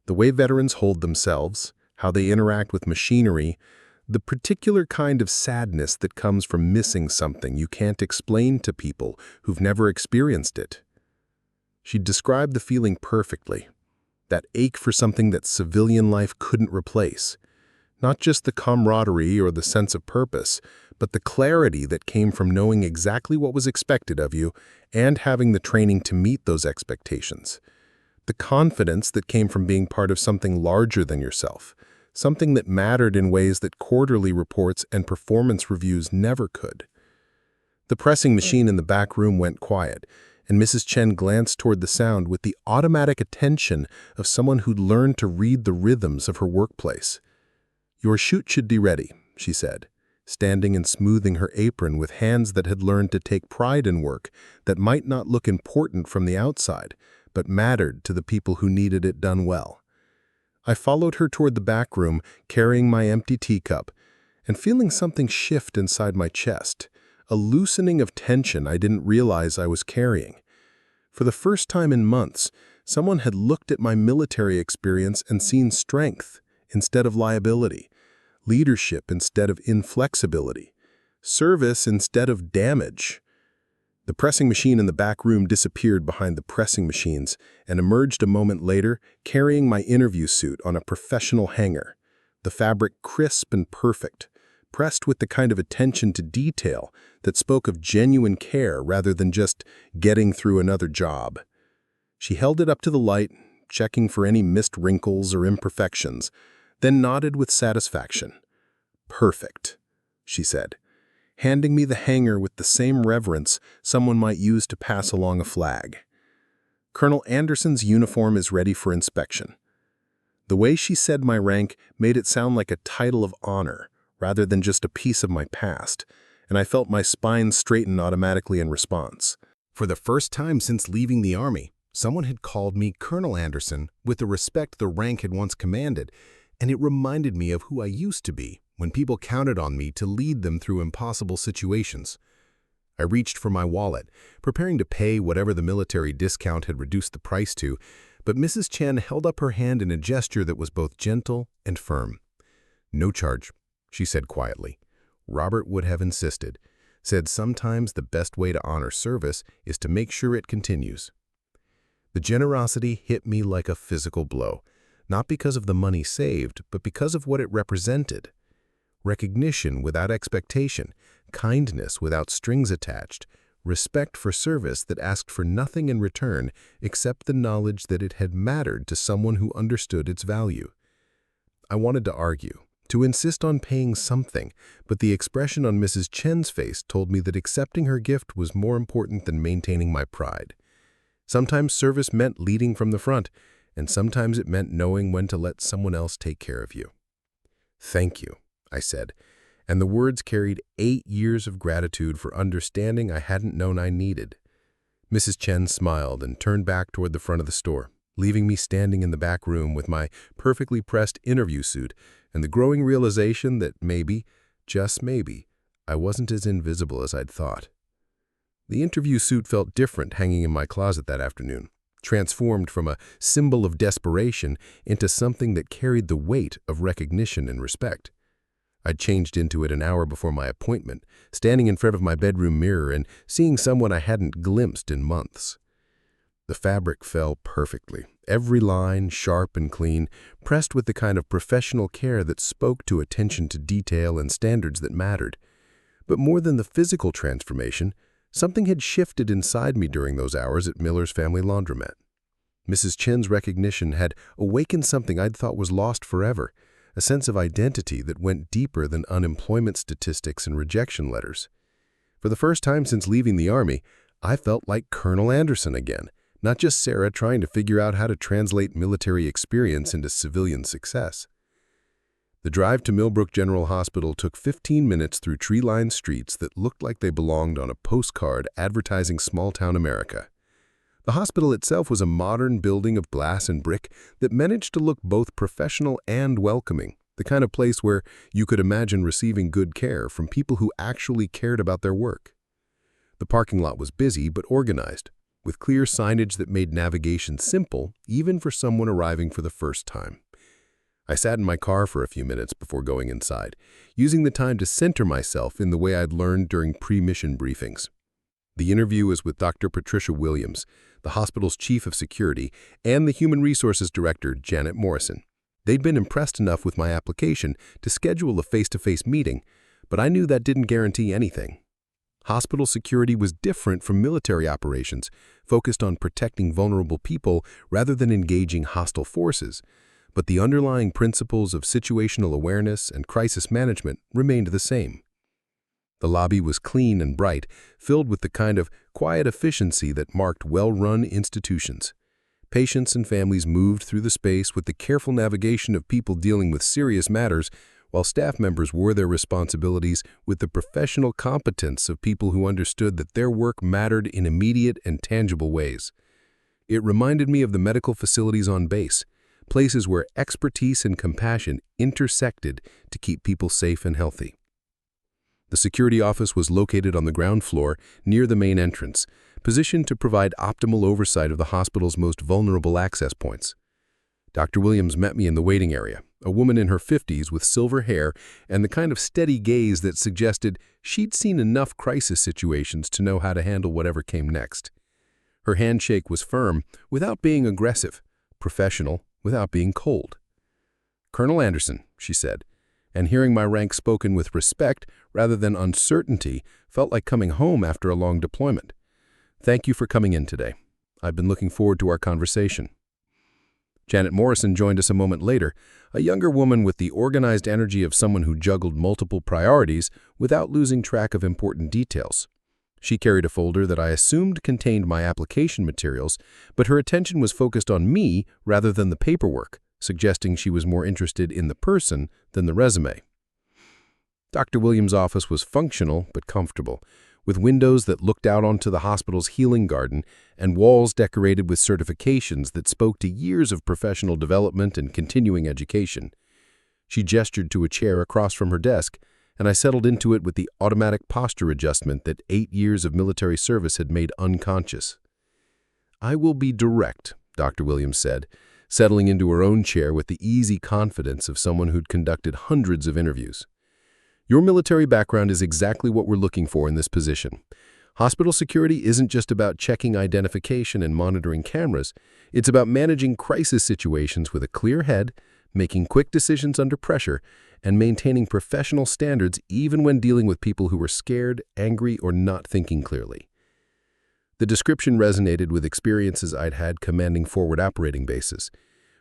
The way veterans hold themselves, how they interact with machinery, the particular kind of sadness that comes from missing something you can't explain to people who've never experienced it." She described the feeling perfectly, that ache for something that civilian life couldn't replace. Not just the camaraderie or the sense of purpose, but the clarity that came from knowing exactly what was expected of you and having the training to meet those expectations. The confidence that came from being part of something larger than yourself, something that mattered in ways that quarterly reports and performance reviews never could. The pressing machine in the back room went quiet, and Mrs. Chen glanced toward the sound with the automatic attention of someone who'd learned to read the rhythms of her workplace. "Your chute should be ready," she said, standing and smoothing her apron with hands that had learned to take pride in work that might not look important from the outside, but mattered to the people who needed it done well. I followed her toward the back room, carrying my empty teacup, and feeling something shift inside my chest, a loosening of tension I didn't realize I was carrying. For the first time in months, someone had looked at my military experience and seen strength instead of liability, leadership instead of inflexibility, service instead of damage. The pressing machine in the back room disappeared behind the pressing machines and emerged a moment later carrying my interview suit on a professional hanger, the fabric crisp and perfect, pressed with the kind of attention to detail that spoke of genuine care rather than just getting through another job. She held it up to the light, checking for any missed wrinkles or imperfections, then nodded with satisfaction. "Perfect," she said, handing me the hanger with the same reverence someone might use to pass along a flag. "Colonel Anderson's uniform is ready for inspection." The way she said my rank made it sound like a title of honor rather than just a piece of my past, and I felt my spine straighten automatically in response. For the first time since leaving the Army, someone had called me Colonel Anderson with the respect the rank had once commanded, and it reminded me of who I used to be when people counted on me to lead them through impossible situations. I reached for my wallet, preparing to pay whatever the military discount had reduced the price to, but Mrs. Chen held up her hand in a gesture that was both gentle and firm. "No charge," she said quietly. Robert would have insisted, said sometimes the best way to honor service is to make sure it continues. The generosity hit me like a physical blow, not because of the money saved, but because of what it represented. Recognition without expectation, kindness without strings attached, respect for service that asked for nothing in return except the knowledge that it had mattered to someone who understood its value. I wanted to argue, to insist on paying something, but the expression on Mrs. Chen's face told me that accepting her gift was more important than maintaining my pride. Sometimes service meant leading from the front, and sometimes it meant knowing when to let someone else take care of you. "Thank you," I said, and the words carried 8 years of gratitude for understanding I hadn't known I needed. Mrs. Chen smiled and turned back toward the front of the store, leaving me standing in the back room with my perfectly pressed interview suit and the growing realization that maybe, just maybe, I wasn't as invisible as I'd thought. The interview suit felt different hanging in my closet that afternoon, transformed from a symbol of desperation into something that carried the weight of recognition and respect. I'd changed into it an hour before my appointment, standing in front of my bedroom mirror and seeing someone I hadn't glimpsed in months. The fabric fell perfectly, every line sharp and clean, pressed with the kind of professional care that spoke to attention to detail and standards that mattered. But more than the physical transformation, something had shifted inside me during those hours at Miller's family laundromat. Mrs. Chen's recognition had awakened something I'd thought was lost forever, a sense of identity that went deeper than unemployment statistics and rejection letters. For the first time since leaving the Army, I felt like Colonel Anderson again, not just Sarah trying to figure out how to translate military experience into civilian success. The drive to Millbrook General Hospital took 15 minutes through tree-lined streets that looked like they belonged on a postcard advertising small-town America. The hospital itself was a modern building of glass and brick that managed to look both professional and welcoming, the kind of place where you could imagine receiving good care from people who actually cared about their work. The parking lot was busy but organized, with clear signage that made navigation simple even for someone arriving for the first time. I sat in my car for a few minutes before going inside, using the time to center myself in the way I'd learned during pre-mission briefings. The interview was with Dr. Patricia Williams, the hospital's chief of security, and the human resources director, Janet Morrison. They'd been impressed enough with my application to schedule a face-to-face meeting, but I knew that didn't guarantee anything. Hospital security was different from military operations, focused on protecting vulnerable people rather than engaging hostile forces. But the underlying principles of situational awareness and crisis management remained the same. The lobby was clean and bright, filled with the kind of quiet efficiency that marked well-run institutions. Patients and families moved through the space with the careful navigation of people dealing with serious matters, while staff members wore their responsibilities with the professional competence of people who understood that their work mattered in immediate and tangible ways. It reminded me of the medical facilities on base, places where expertise and compassion intersected to keep people safe and healthy. The security office was located on the ground floor near the main entrance, positioned to provide optimal oversight of the hospital's most vulnerable access points. Dr. Williams met me in the waiting area, a woman in her 50s with silver hair and the kind of steady gaze that suggested she'd seen enough crisis situations to know how to handle whatever came next. Her handshake was firm without being aggressive, professional without being cold. "Colonel Anderson," she said, and hearing my rank spoken with respect rather than uncertainty felt like coming home after a long deployment. "Thank you for coming in today. I've been looking forward to our conversation." Janet Morrison joined us a moment later, a younger woman with the organized energy of someone who juggled multiple priorities without losing track of important details. She carried a folder that I assumed contained my application materials, but her attention was focused on me rather than the paperwork, suggesting she was more interested in the person than the resume. Dr. Williams' office was functional but comfortable, with windows that looked out onto the hospital's healing garden and walls decorated with certifications that spoke to years of professional development and continuing education. She gestured to a chair across from her desk, and I settled into it with the automatic posture adjustment that 8 years of military service had made unconscious. "I will be direct," Dr. Williams said, settling into her own chair with the easy confidence of someone who'd conducted hundreds of interviews. Your military background is exactly what we're looking for in this position. Hospital security isn't just about checking identification and monitoring cameras. It's about managing crisis situations with a clear head, making quick decisions under pressure, and maintaining professional standards even when dealing with people who are scared, angry, or not thinking clearly. The description resonated with experiences I'd had commanding forward operating bases,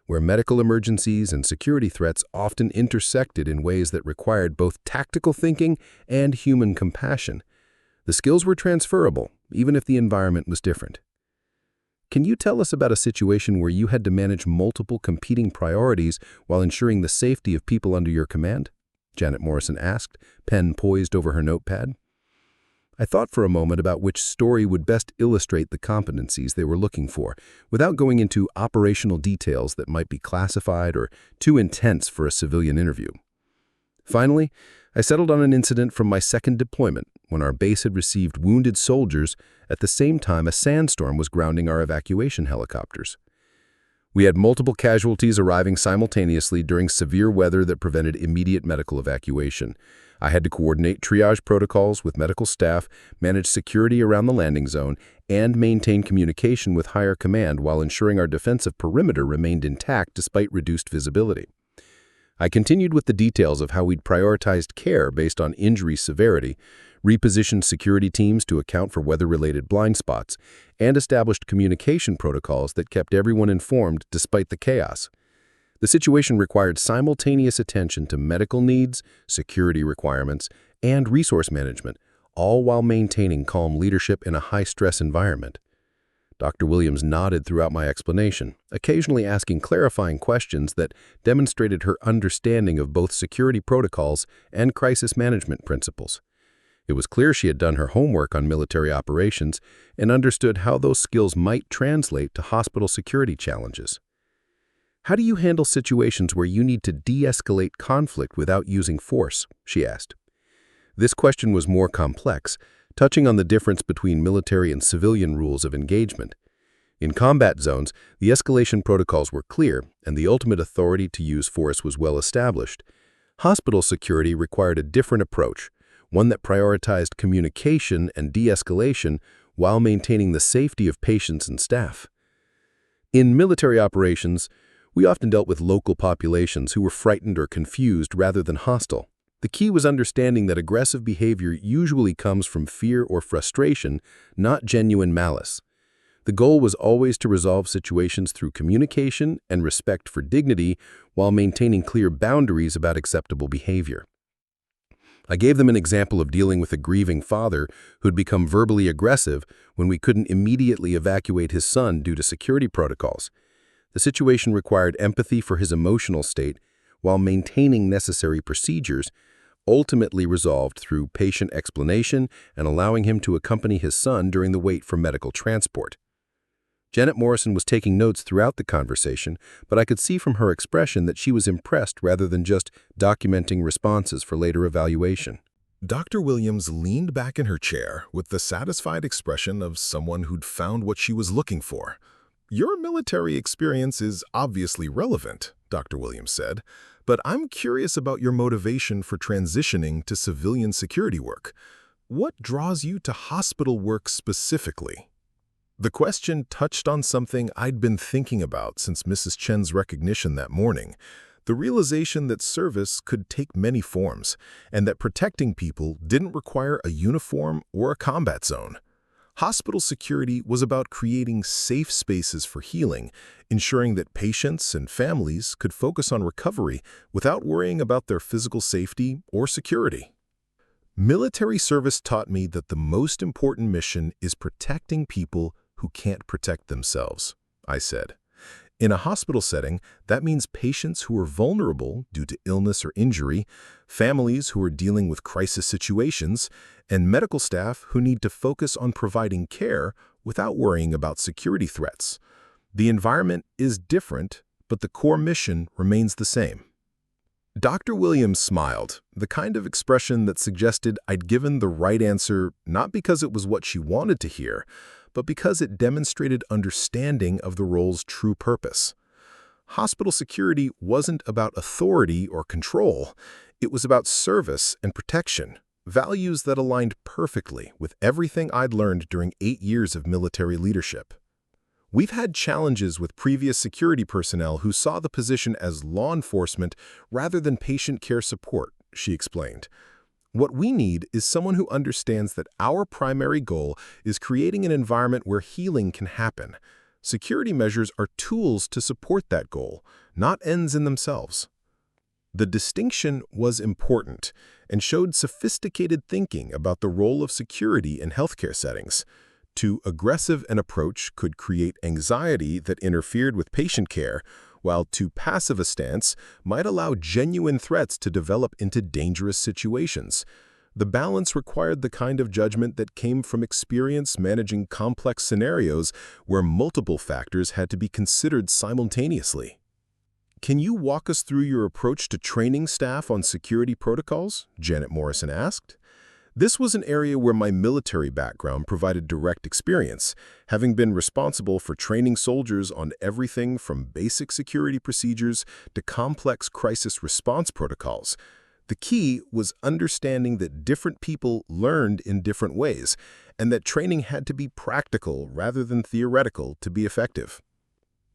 where medical emergencies and security threats often intersected in ways that required both tactical thinking and human compassion. The skills were transferable, even if the environment was different. Can you tell us about a situation where you had to manage multiple competing priorities while ensuring the safety of people under your command? Janet Morrison asked, pen poised over her notepad. I thought for a moment about which story would best illustrate the competencies they were looking for, without going into operational details that might be classified or too intense for a civilian interview. Finally, I settled on an incident from my second deployment when our base had received wounded soldiers at the same time a sandstorm was grounding our evacuation helicopters. We had multiple casualties arriving simultaneously during severe weather that prevented immediate medical evacuation. I had to coordinate triage protocols with medical staff, manage security around the landing zone, and maintain communication with higher command while ensuring our defensive perimeter remained intact despite reduced visibility. I continued with the details of how we'd prioritized care based on injury severity, repositioned security teams to account for weather-related blind spots, and established communication protocols that kept everyone informed despite the chaos. The situation required simultaneous attention to medical needs, security requirements, and resource management, all while maintaining calm leadership in a high-stress environment. Dr. Williams nodded throughout my explanation, occasionally asking clarifying questions that demonstrated her understanding of both security protocols and crisis management principles. It was clear she had done her homework on military operations and understood how those skills might translate to hospital security challenges. "How do you handle situations where you need to de-escalate conflict without using force?" she asked. This question was more complex, touching on the difference between military and civilian rules of engagement. In combat zones, the escalation protocols were clear, and the ultimate authority to use force was well established. Hospital security required a different approach, one that prioritized communication and de-escalation while maintaining the safety of patients and staff. In military operations, we often dealt with local populations who were frightened or confused rather than hostile. The key was understanding that aggressive behavior usually comes from fear or frustration, not genuine malice. The goal was always to resolve situations through communication and respect for dignity while maintaining clear boundaries about acceptable behavior. I gave them an example of dealing with a grieving father who'd become verbally aggressive when we couldn't immediately evacuate his son due to security protocols. The situation required empathy for his emotional state while maintaining necessary procedures, ultimately resolved through patient explanation and allowing him to accompany his son during the wait for medical transport. Janet Morrison was taking notes throughout the conversation, but I could see from her expression that she was impressed rather than just documenting responses for later evaluation. Dr. Williams leaned back in her chair with the satisfied expression of someone who'd found what she was looking for. "Your military experience is obviously relevant," Dr. Williams said, "but I'm curious about your motivation for transitioning to civilian security work. What draws you to hospital work specifically?" The question touched on something I'd been thinking about since Mrs. Chen's recognition that morning, the realization that service could take many forms, and that protecting people didn't require a uniform or a combat zone. Hospital security was about creating safe spaces for healing, ensuring that patients and families could focus on recovery without worrying about their physical safety or security. Military service taught me that the most important mission is protecting people who can't protect themselves, I said. In a hospital setting, that means patients who are vulnerable due to illness or injury, families who are dealing with crisis situations, and medical staff who need to focus on providing care without worrying about security threats. The environment is different, but the core mission remains the same. Dr. Williams smiled, the kind of expression that suggested I'd given the right answer not because it was what she wanted to hear, but because it demonstrated understanding of the role's true purpose. Hospital security wasn't about authority or control. It was about service and protection, values that aligned perfectly with everything I'd learned during 8 years of military leadership. We've had challenges with previous security personnel who saw the position as law enforcement rather than patient care support, she explained. What we need is someone who understands that our primary goal is creating an environment where healing can happen. Security measures are tools to support that goal, not ends in themselves. The distinction was important and showed sophisticated thinking about the role of security in healthcare settings. Too aggressive an approach could create anxiety that interfered with patient care, while too passive a stance might allow genuine threats to develop into dangerous situations. The balance required the kind of judgment that came from experience managing complex scenarios where multiple factors had to be considered simultaneously. Can you walk us through your approach to training staff on security protocols? Janet Morrison asked. This was an area where my military background provided direct experience, having been responsible for training soldiers on everything from basic security procedures to complex crisis response protocols. The key was understanding that different people learned in different ways, and that training had to be practical rather than theoretical to be effective.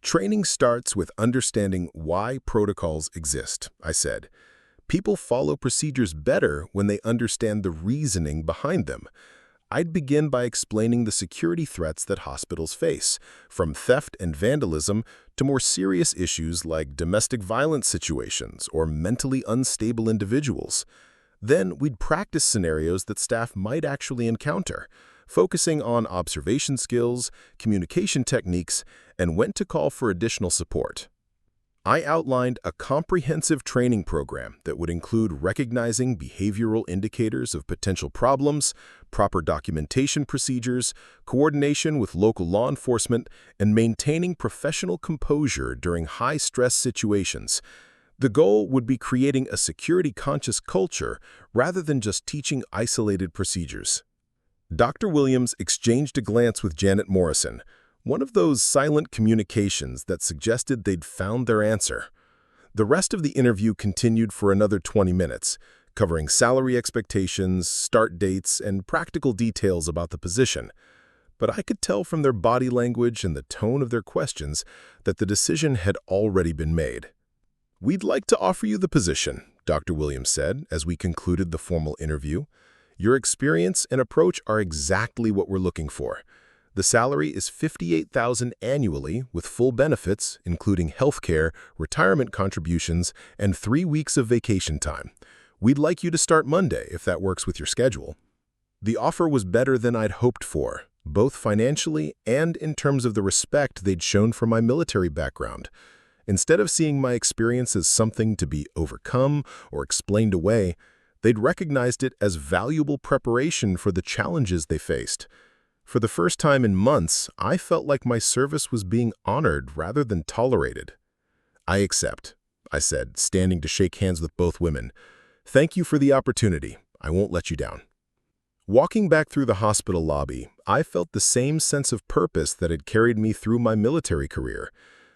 Training starts with understanding why protocols exist, I said. People follow procedures better when they understand the reasoning behind them. I'd begin by explaining the security threats that hospitals face, from theft and vandalism to more serious issues like domestic violence situations or mentally unstable individuals. Then we'd practice scenarios that staff might actually encounter, focusing on observation skills, communication techniques, and when to call for additional support. I outlined a comprehensive training program that would include recognizing behavioral indicators of potential problems, proper documentation procedures, coordination with local law enforcement, and maintaining professional composure during high-stress situations. The goal would be creating a security-conscious culture rather than just teaching isolated procedures. Dr. Williams exchanged a glance with Janet Morrison, one of those silent communications that suggested they'd found their answer. The rest of the interview continued for another 20 minutes, covering salary expectations, start dates, and practical details about the position. But I could tell from their body language and the tone of their questions that the decision had already been made. "We'd like to offer you the position," Dr. Williams said as we concluded the formal interview. "Your experience and approach are exactly what we're looking for. The salary is $58,000 annually with full benefits, including health care, retirement contributions, and 3 weeks of vacation time. We'd like you to start Monday if that works with your schedule." The offer was better than I'd hoped for, both financially and in terms of the respect they'd shown for my military background. Instead of seeing my experience as something to be overcome or explained away, they'd recognized it as valuable preparation for the challenges they faced. For the first time in months, I felt like my service was being honored rather than tolerated. "I accept," I said, standing to shake hands with both women. "Thank you for the opportunity. I won't let you down." Walking back through the hospital lobby, I felt the same sense of purpose that had carried me through my military career.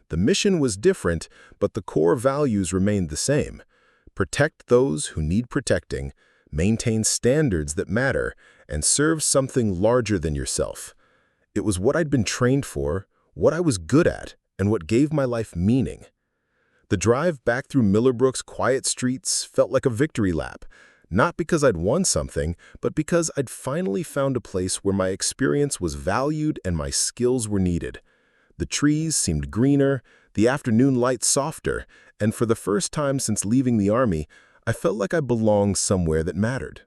The mission was different, but the core values remained the same. Protect those who need protecting, maintain standards that matter, and serve something larger than yourself. It was what I'd been trained for, what I was good at, and what gave my life meaning. The drive back through Millerbrook's quiet streets felt like a victory lap, not because I'd won something, but because I'd finally found a place where my experience was valued and my skills were needed. The trees seemed greener, the afternoon light softer, and for the first time since leaving the Army, I felt like I belonged somewhere that mattered.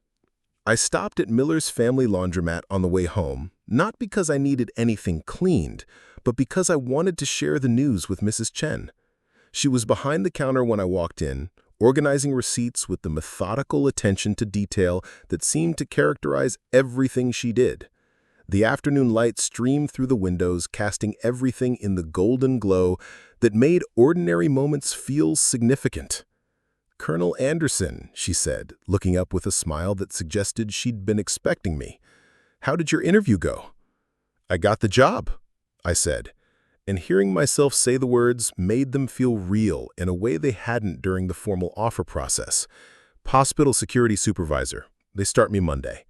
I stopped at Miller's Family Laundromat on the way home, not because I needed anything cleaned, but because I wanted to share the news with Mrs. Chen. She was behind the counter when I walked in, organizing receipts with the methodical attention to detail that seemed to characterize everything she did. The afternoon light streamed through the windows, casting everything in the golden glow that made ordinary moments feel significant. "Colonel Anderson," she said, looking up with a smile that suggested she'd been expecting me. "How did your interview go?" "I got the job," I said, and hearing myself say the words made them feel real in a way they hadn't during the formal offer process. Hospital security supervisor. They start me Monday.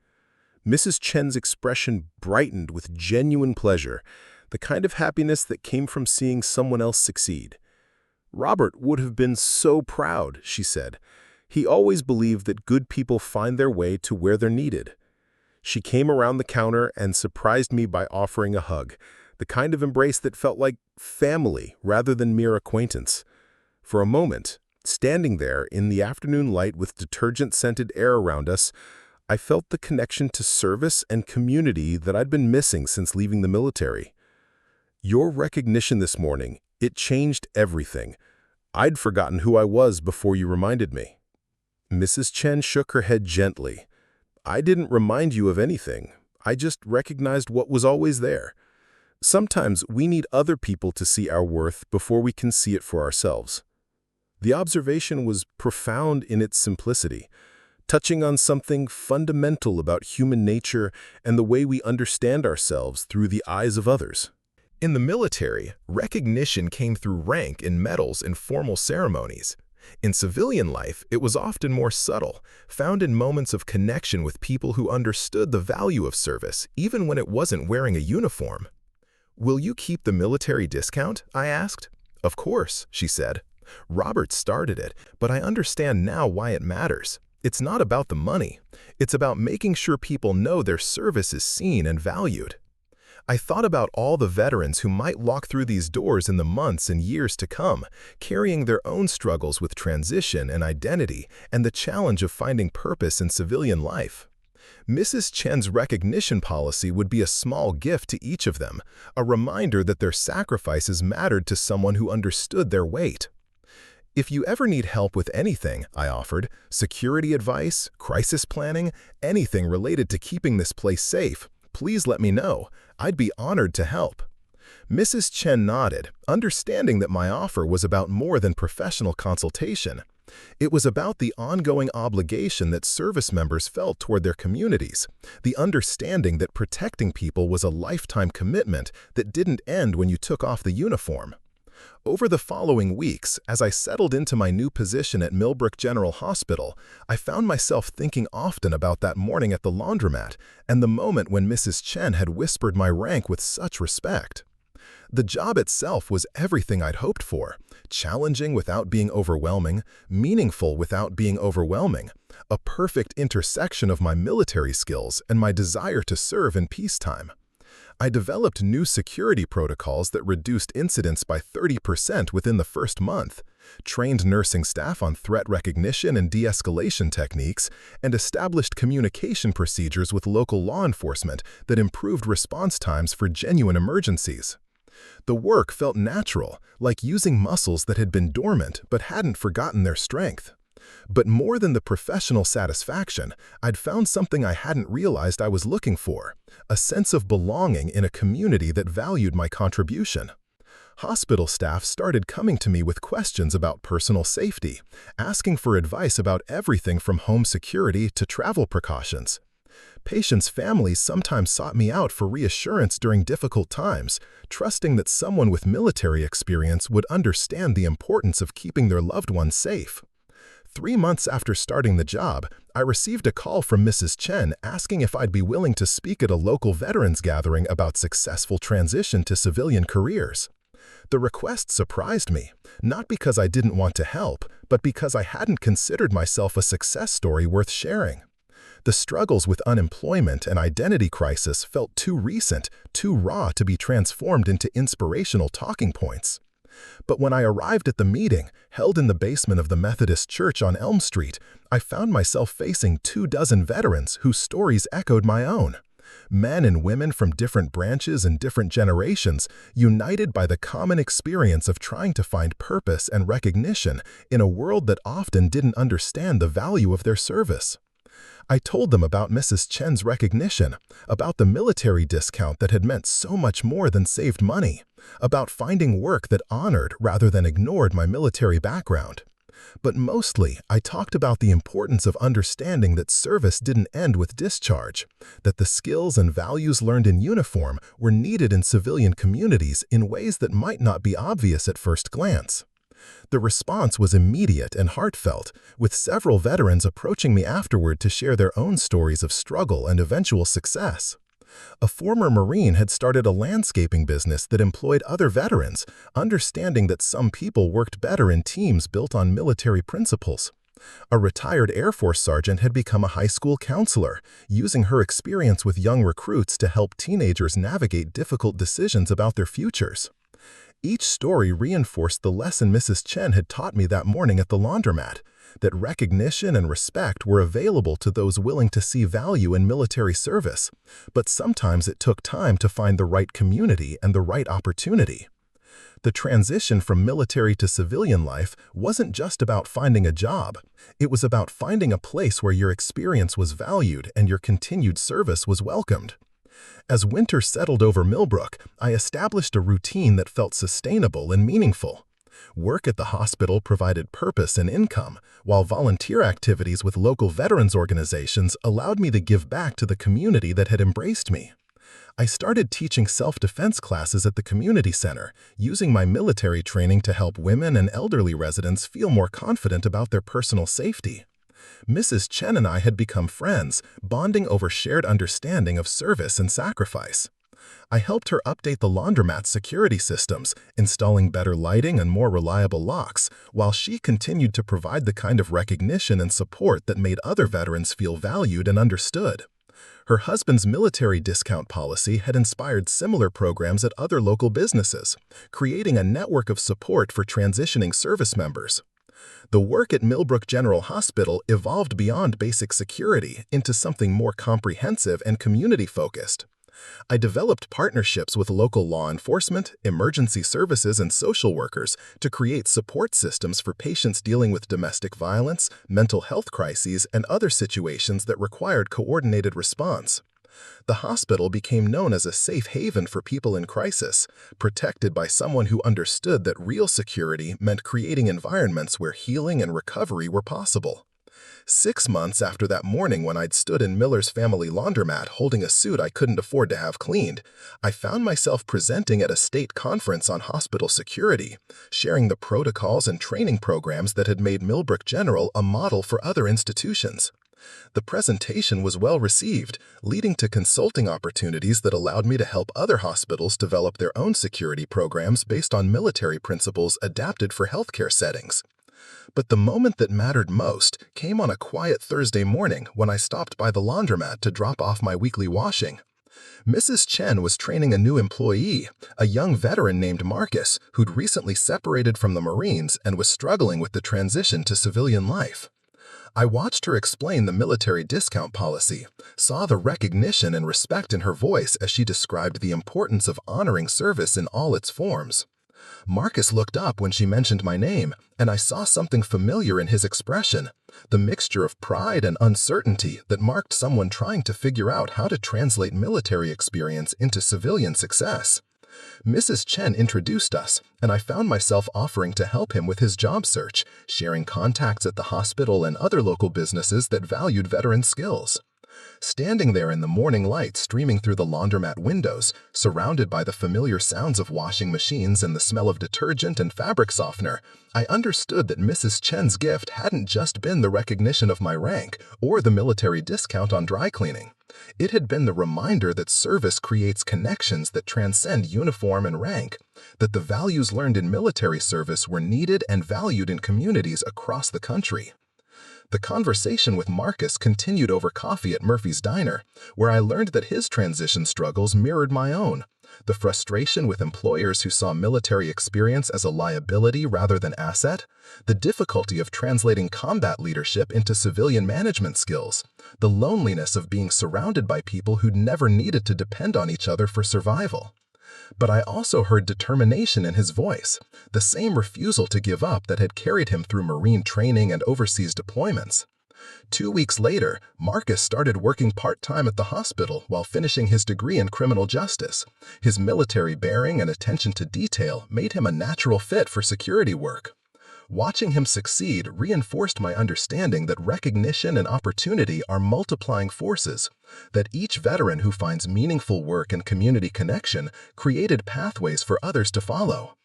Mrs. Chen's expression brightened with genuine pleasure, the kind of happiness that came from seeing someone else succeed. Robert would have been so proud, she said. He always believed that good people find their way to where they're needed. She came around the counter and surprised me by offering a hug, the kind of embrace that felt like family rather than mere acquaintance. For a moment, standing there in the afternoon light with detergent-scented air around us, I felt the connection to service and community that I'd been missing since leaving the military. Your recognition this morning, it changed everything. I'd forgotten who I was before you reminded me. Mrs. Chen shook her head gently. I didn't remind you of anything. I just recognized what was always there. Sometimes we need other people to see our worth before we can see it for ourselves. The observation was profound in its simplicity, touching on something fundamental about human nature and the way we understand ourselves through the eyes of others. In the military, recognition came through rank and medals and formal ceremonies. In civilian life, it was often more subtle, found in moments of connection with people who understood the value of service, even when it wasn't wearing a uniform. "Will you keep the military discount?" I asked. "Of course," she said. "Robert started it, but I understand now why it matters. It's not about the money. It's about making sure people know their service is seen and valued." I thought about all the veterans who might walk through these doors in the months and years to come, carrying their own struggles with transition and identity and the challenge of finding purpose in civilian life. Mrs. Chen's recognition policy would be a small gift to each of them, a reminder that their sacrifices mattered to someone who understood their weight. "If you ever need help with anything," I offered, "security advice, crisis planning, anything related to keeping this place safe, please let me know. I'd be honored to help." Mrs. Chen nodded, understanding that my offer was about more than professional consultation. It was about the ongoing obligation that service members felt toward their communities, the understanding that protecting people was a lifetime commitment that didn't end when you took off the uniform. Over the following weeks, as I settled into my new position at Millbrook General Hospital, I found myself thinking often about that morning at the laundromat and the moment when Mrs. Chen had whispered my rank with such respect. The job itself was everything I'd hoped for, challenging without being overwhelming, meaningful without being overwhelming, a perfect intersection of my military skills and my desire to serve in peacetime. I developed new security protocols that reduced incidents by 30% within the first month, trained nursing staff on threat recognition and de-escalation techniques, and established communication procedures with local law enforcement that improved response times for genuine emergencies. The work felt natural, like using muscles that had been dormant but hadn't forgotten their strength. But more than the professional satisfaction, I'd found something I hadn't realized I was looking for, a sense of belonging in a community that valued my contribution. Hospital staff started coming to me with questions about personal safety, asking for advice about everything from home security to travel precautions. Patients' families sometimes sought me out for reassurance during difficult times, trusting that someone with military experience would understand the importance of keeping their loved ones safe. 3 months after starting the job, I received a call from Mrs. Chen asking if I'd be willing to speak at a local veterans gathering about successful transition to civilian careers. The request surprised me, not because I didn't want to help, but because I hadn't considered myself a success story worth sharing. The struggles with unemployment and identity crisis felt too recent, too raw to be transformed into inspirational talking points. But when I arrived at the meeting, held in the basement of the Methodist Church on Elm Street, I found myself facing 24 veterans whose stories echoed my own. Men and women from different branches and different generations, united by the common experience of trying to find purpose and recognition in a world that often didn't understand the value of their service. I told them about Mrs. Chen's recognition, about the military discount that had meant so much more than saved money, about finding work that honored rather than ignored my military background. But mostly, I talked about the importance of understanding that service didn't end with discharge, that the skills and values learned in uniform were needed in civilian communities in ways that might not be obvious at first glance. The response was immediate and heartfelt, with several veterans approaching me afterward to share their own stories of struggle and eventual success. A former Marine had started a landscaping business that employed other veterans, understanding that some people worked better in teams built on military principles. A retired Air Force sergeant had become a high school counselor, using her experience with young recruits to help teenagers navigate difficult decisions about their futures. Each story reinforced the lesson Mrs. Chen had taught me that morning at the laundromat, that recognition and respect were available to those willing to see value in military service, but sometimes it took time to find the right community and the right opportunity. The transition from military to civilian life wasn't just about finding a job. It was about finding a place where your experience was valued and your continued service was welcomed. As winter settled over Millbrook, I established a routine that felt sustainable and meaningful. Work at the hospital provided purpose and income, while volunteer activities with local veterans organizations allowed me to give back to the community that had embraced me. I started teaching self-defense classes at the community center, using my military training to help women and elderly residents feel more confident about their personal safety. Mrs. Chen and I had become friends, bonding over shared understanding of service and sacrifice. I helped her update the laundromat security systems, installing better lighting and more reliable locks, while she continued to provide the kind of recognition and support that made other veterans feel valued and understood. Her husband's military discount policy had inspired similar programs at other local businesses, creating a network of support for transitioning service members. The work at Millbrook General Hospital evolved beyond basic security into something more comprehensive and community-focused. I developed partnerships with local law enforcement, emergency services, and social workers to create support systems for patients dealing with domestic violence, mental health crises, and other situations that required coordinated response. The hospital became known as a safe haven for people in crisis, protected by someone who understood that real security meant creating environments where healing and recovery were possible. 6 months after that morning when I'd stood in Miller's family laundromat holding a suit I couldn't afford to have cleaned, I found myself presenting at a state conference on hospital security, sharing the protocols and training programs that had made Millbrook General a model for other institutions. The presentation was well received, leading to consulting opportunities that allowed me to help other hospitals develop their own security programs based on military principles adapted for healthcare settings. But the moment that mattered most came on a quiet Thursday morning when I stopped by the laundromat to drop off my weekly washing. Mrs. Chen was training a new employee, a young veteran named Marcus, who'd recently separated from the Marines and was struggling with the transition to civilian life. I watched her explain the military discount policy, saw the recognition and respect in her voice as she described the importance of honoring service in all its forms. Marcus looked up when she mentioned my name, and I saw something familiar in his expression, the mixture of pride and uncertainty that marked someone trying to figure out how to translate military experience into civilian success. Mrs. Chen introduced us, and I found myself offering to help him with his job search, sharing contacts at the hospital and other local businesses that valued veteran skills. Standing there in the morning light streaming through the laundromat windows, surrounded by the familiar sounds of washing machines and the smell of detergent and fabric softener, I understood that Mrs. Chen's gift hadn't just been the recognition of my rank or the military discount on dry cleaning. It had been the reminder that service creates connections that transcend uniform and rank, that the values learned in military service were needed and valued in communities across the country. The conversation with Marcus continued over coffee at Murphy's Diner, where I learned that his transition struggles mirrored my own. The frustration with employers who saw military experience as a liability rather than asset, the difficulty of translating combat leadership into civilian management skills, the loneliness of being surrounded by people who'd never needed to depend on each other for survival. But I also heard determination in his voice, the same refusal to give up that had carried him through Marine training and overseas deployments. 2 weeks later, Marcus started working part-time at the hospital while finishing his degree in criminal justice. His military bearing and attention to detail made him a natural fit for security work. Watching him succeed reinforced my understanding that recognition and opportunity are multiplying forces, that each veteran who finds meaningful work and community connection created pathways for others to follow.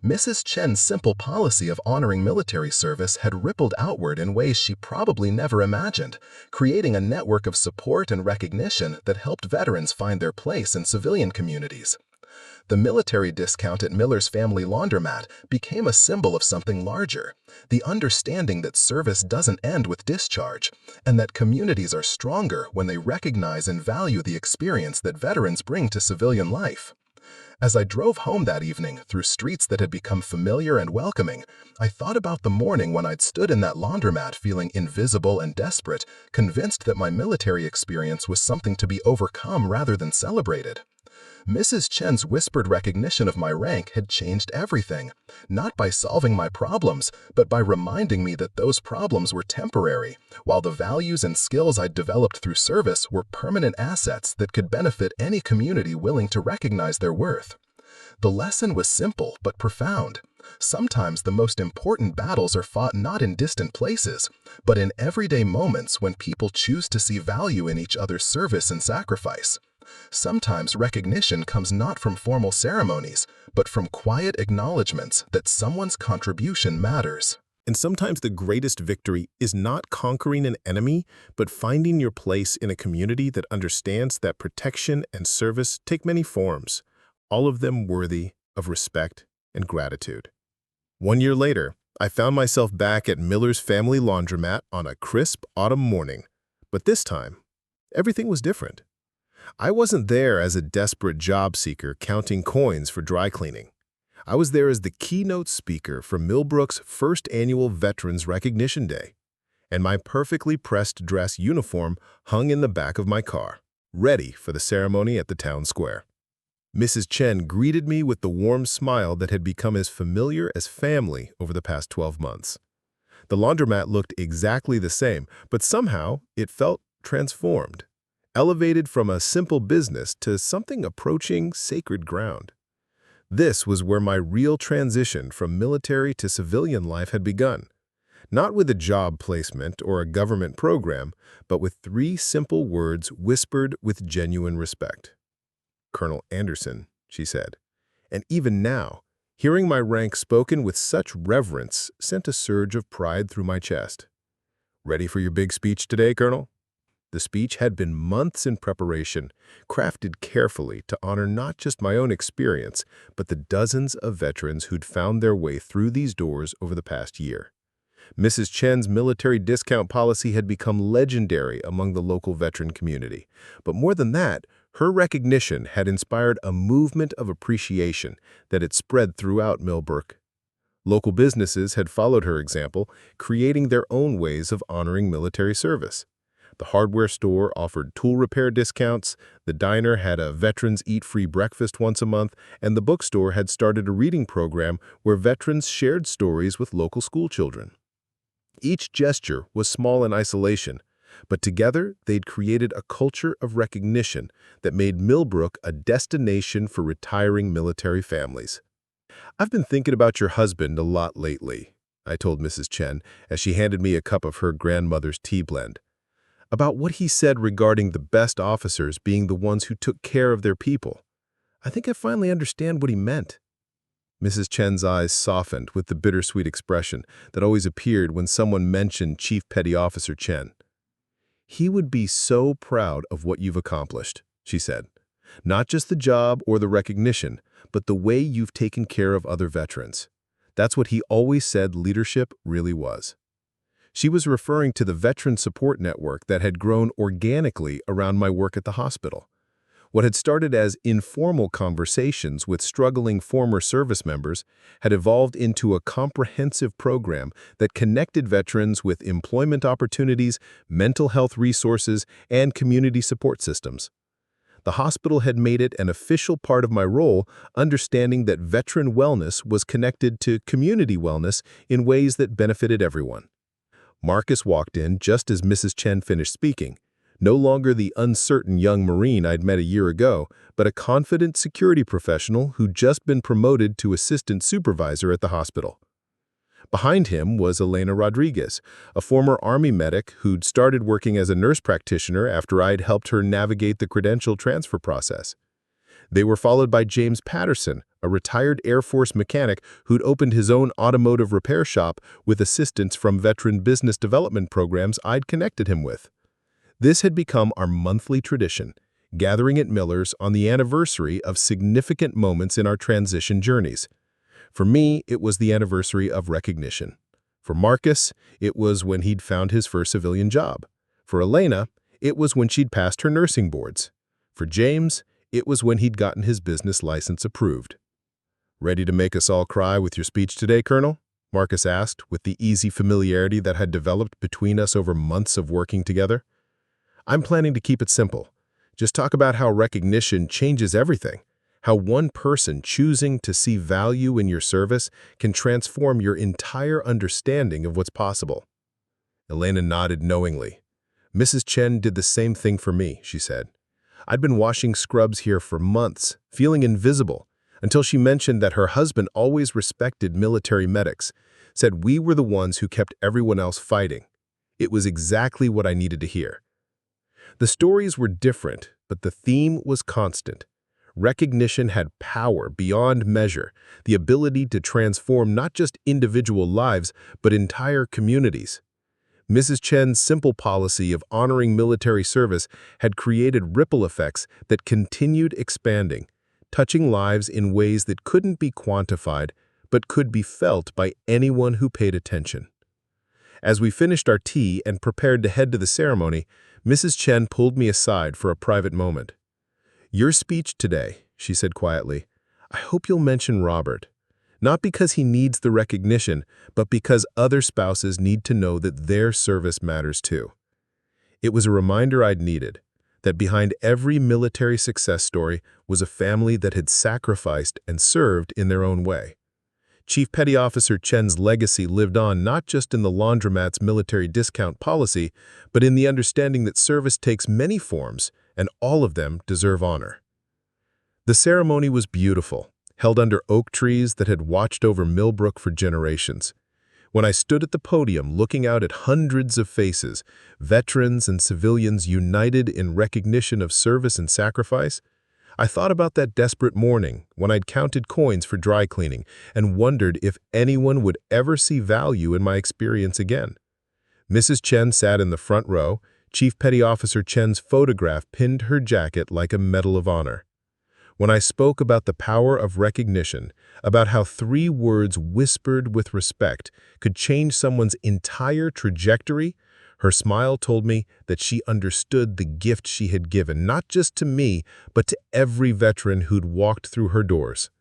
Mrs. Chen's simple policy of honoring military service had rippled outward in ways she probably never imagined, creating a network of support and recognition that helped veterans find their place in civilian communities. The military discount at Miller's family laundromat became a symbol of something larger, the understanding that service doesn't end with discharge, and that communities are stronger when they recognize and value the experience that veterans bring to civilian life. As I drove home that evening through streets that had become familiar and welcoming, I thought about the morning when I'd stood in that laundromat feeling invisible and desperate, convinced that my military experience was something to be overcome rather than celebrated. Mrs. Chen's whispered recognition of my rank had changed everything, not by solving my problems, but by reminding me that those problems were temporary, while the values and skills I'd developed through service were permanent assets that could benefit any community willing to recognize their worth. The lesson was simple but profound. Sometimes the most important battles are fought not in distant places, but in everyday moments when people choose to see value in each other's service and sacrifice. Sometimes recognition comes not from formal ceremonies, but from quiet acknowledgments that someone's contribution matters. And sometimes the greatest victory is not conquering an enemy, but finding your place in a community that understands that protection and service take many forms, all of them worthy of respect and gratitude. 1 year later, I found myself back at Miller's family laundromat on a crisp autumn morning. But this time, everything was different. I wasn't there as a desperate job seeker counting coins for dry cleaning. I was there as the keynote speaker for Millbrook's first annual Veterans Recognition Day, and my perfectly pressed dress uniform hung in the back of my car, ready for the ceremony at the town square. Mrs. Chen greeted me with the warm smile that had become as familiar as family over the past 12 months. The laundromat looked exactly the same, but somehow it felt transformed, elevated from a simple business to something approaching sacred ground. This was where my real transition from military to civilian life had begun, not with a job placement or a government program, but with 3 simple words whispered with genuine respect. "Colonel Anderson," she said, and even now, hearing my rank spoken with such reverence sent a surge of pride through my chest. "Ready for your big speech today, Colonel?" The speech had been months in preparation, crafted carefully to honor not just my own experience, but the dozens of veterans who'd found their way through these doors over the past year. Mrs. Chen's military discount policy had become legendary among the local veteran community. But more than that, her recognition had inspired a movement of appreciation that had spread throughout Millbrook. Local businesses had followed her example, creating their own ways of honoring military service. The hardware store offered tool repair discounts, the diner had a Veterans Eat Free breakfast once a month, and the bookstore had started a reading program where veterans shared stories with local schoolchildren. Each gesture was small in isolation, but together they'd created a culture of recognition that made Millbrook a destination for retiring military families. "I've been thinking about your husband a lot lately," I told Mrs. Chen as she handed me a cup of her grandmother's tea blend. "About what he said regarding the best officers being the ones who took care of their people. I think I finally understand what he meant." Mrs. Chen's eyes softened with the bittersweet expression that always appeared when someone mentioned Chief Petty Officer Chen. "He would be so proud of what you've accomplished," she said. "Not just the job or the recognition, but the way you've taken care of other veterans. That's what he always said leadership really was." She was referring to the Veteran Support Network that had grown organically around my work at the hospital. What had started as informal conversations with struggling former service members had evolved into a comprehensive program that connected veterans with employment opportunities, mental health resources, and community support systems. The hospital had made it an official part of my role, understanding that veteran wellness was connected to community wellness in ways that benefited everyone. Marcus walked in just as Mrs. Chen finished speaking, no longer the uncertain young Marine I'd met a year ago, but a confident security professional who'd just been promoted to assistant supervisor at the hospital. Behind him was Elena Rodriguez, a former Army medic who'd started working as a nurse practitioner after I'd helped her navigate the credential transfer process. They were followed by James Patterson, a a retired Air Force mechanic who'd opened his own automotive repair shop with assistance from veteran business development programs I'd connected him with. This had become our monthly tradition, gathering at Miller's on the anniversary of significant moments in our transition journeys. For me, it was the anniversary of recognition. For Marcus, it was when he'd found his first civilian job. For Elena, it was when she'd passed her nursing boards. For James, it was when he'd gotten his business license approved. "Ready to make us all cry with your speech today, Colonel?" Marcus asked, with the easy familiarity that had developed between us over months of working together. "I'm planning to keep it simple. Just talk about how recognition changes everything, how one person choosing to see value in your service can transform your entire understanding of what's possible." Elena nodded knowingly. "Mrs. Chen did the same thing for me," she said. "I'd been washing scrubs here for months, feeling invisible, until she mentioned that her husband always respected military medics, said we were the ones who kept everyone else fighting. It was exactly what I needed to hear." The stories were different, but the theme was constant. Recognition had power beyond measure, the ability to transform not just individual lives, but entire communities. Mrs. Chen's simple policy of honoring military service had created ripple effects that continued expanding, touching lives in ways that couldn't be quantified, but could be felt by anyone who paid attention. As we finished our tea and prepared to head to the ceremony, Mrs. Chen pulled me aside for a private moment. "Your speech today," she said quietly, "I hope you'll mention Robert. Not because he needs the recognition, but because other spouses need to know that their service matters too." It was a reminder I'd needed, that behind every military success story was a family that had sacrificed and served in their own way. Chief Petty Officer Chen's legacy lived on not just in the Laundromat's military discount policy, but in the understanding that service takes many forms, and all of them deserve honor. The ceremony was beautiful, held under oak trees that had watched over Millbrook for generations. When I stood at the podium looking out at hundreds of faces, veterans and civilians united in recognition of service and sacrifice, I thought about that desperate morning when I'd counted coins for dry cleaning and wondered if anyone would ever see value in my experience again. Mrs. Chen sat in the front row, Chief Petty Officer Chen's photograph pinned her jacket like a medal of honor. When I spoke about the power of recognition, about how 3 words whispered with respect could change someone's entire trajectory, her smile told me that she understood the gift she had given, not just to me, but to every veteran who'd walked through her doors.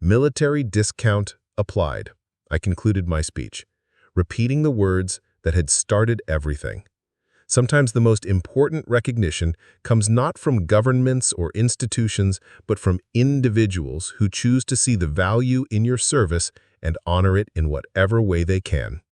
Military discount applied. I concluded my speech, repeating the words that had started everything. Sometimes the most important recognition comes not from governments or institutions, but from individuals who choose to see the value in your service and honor it in whatever way they can.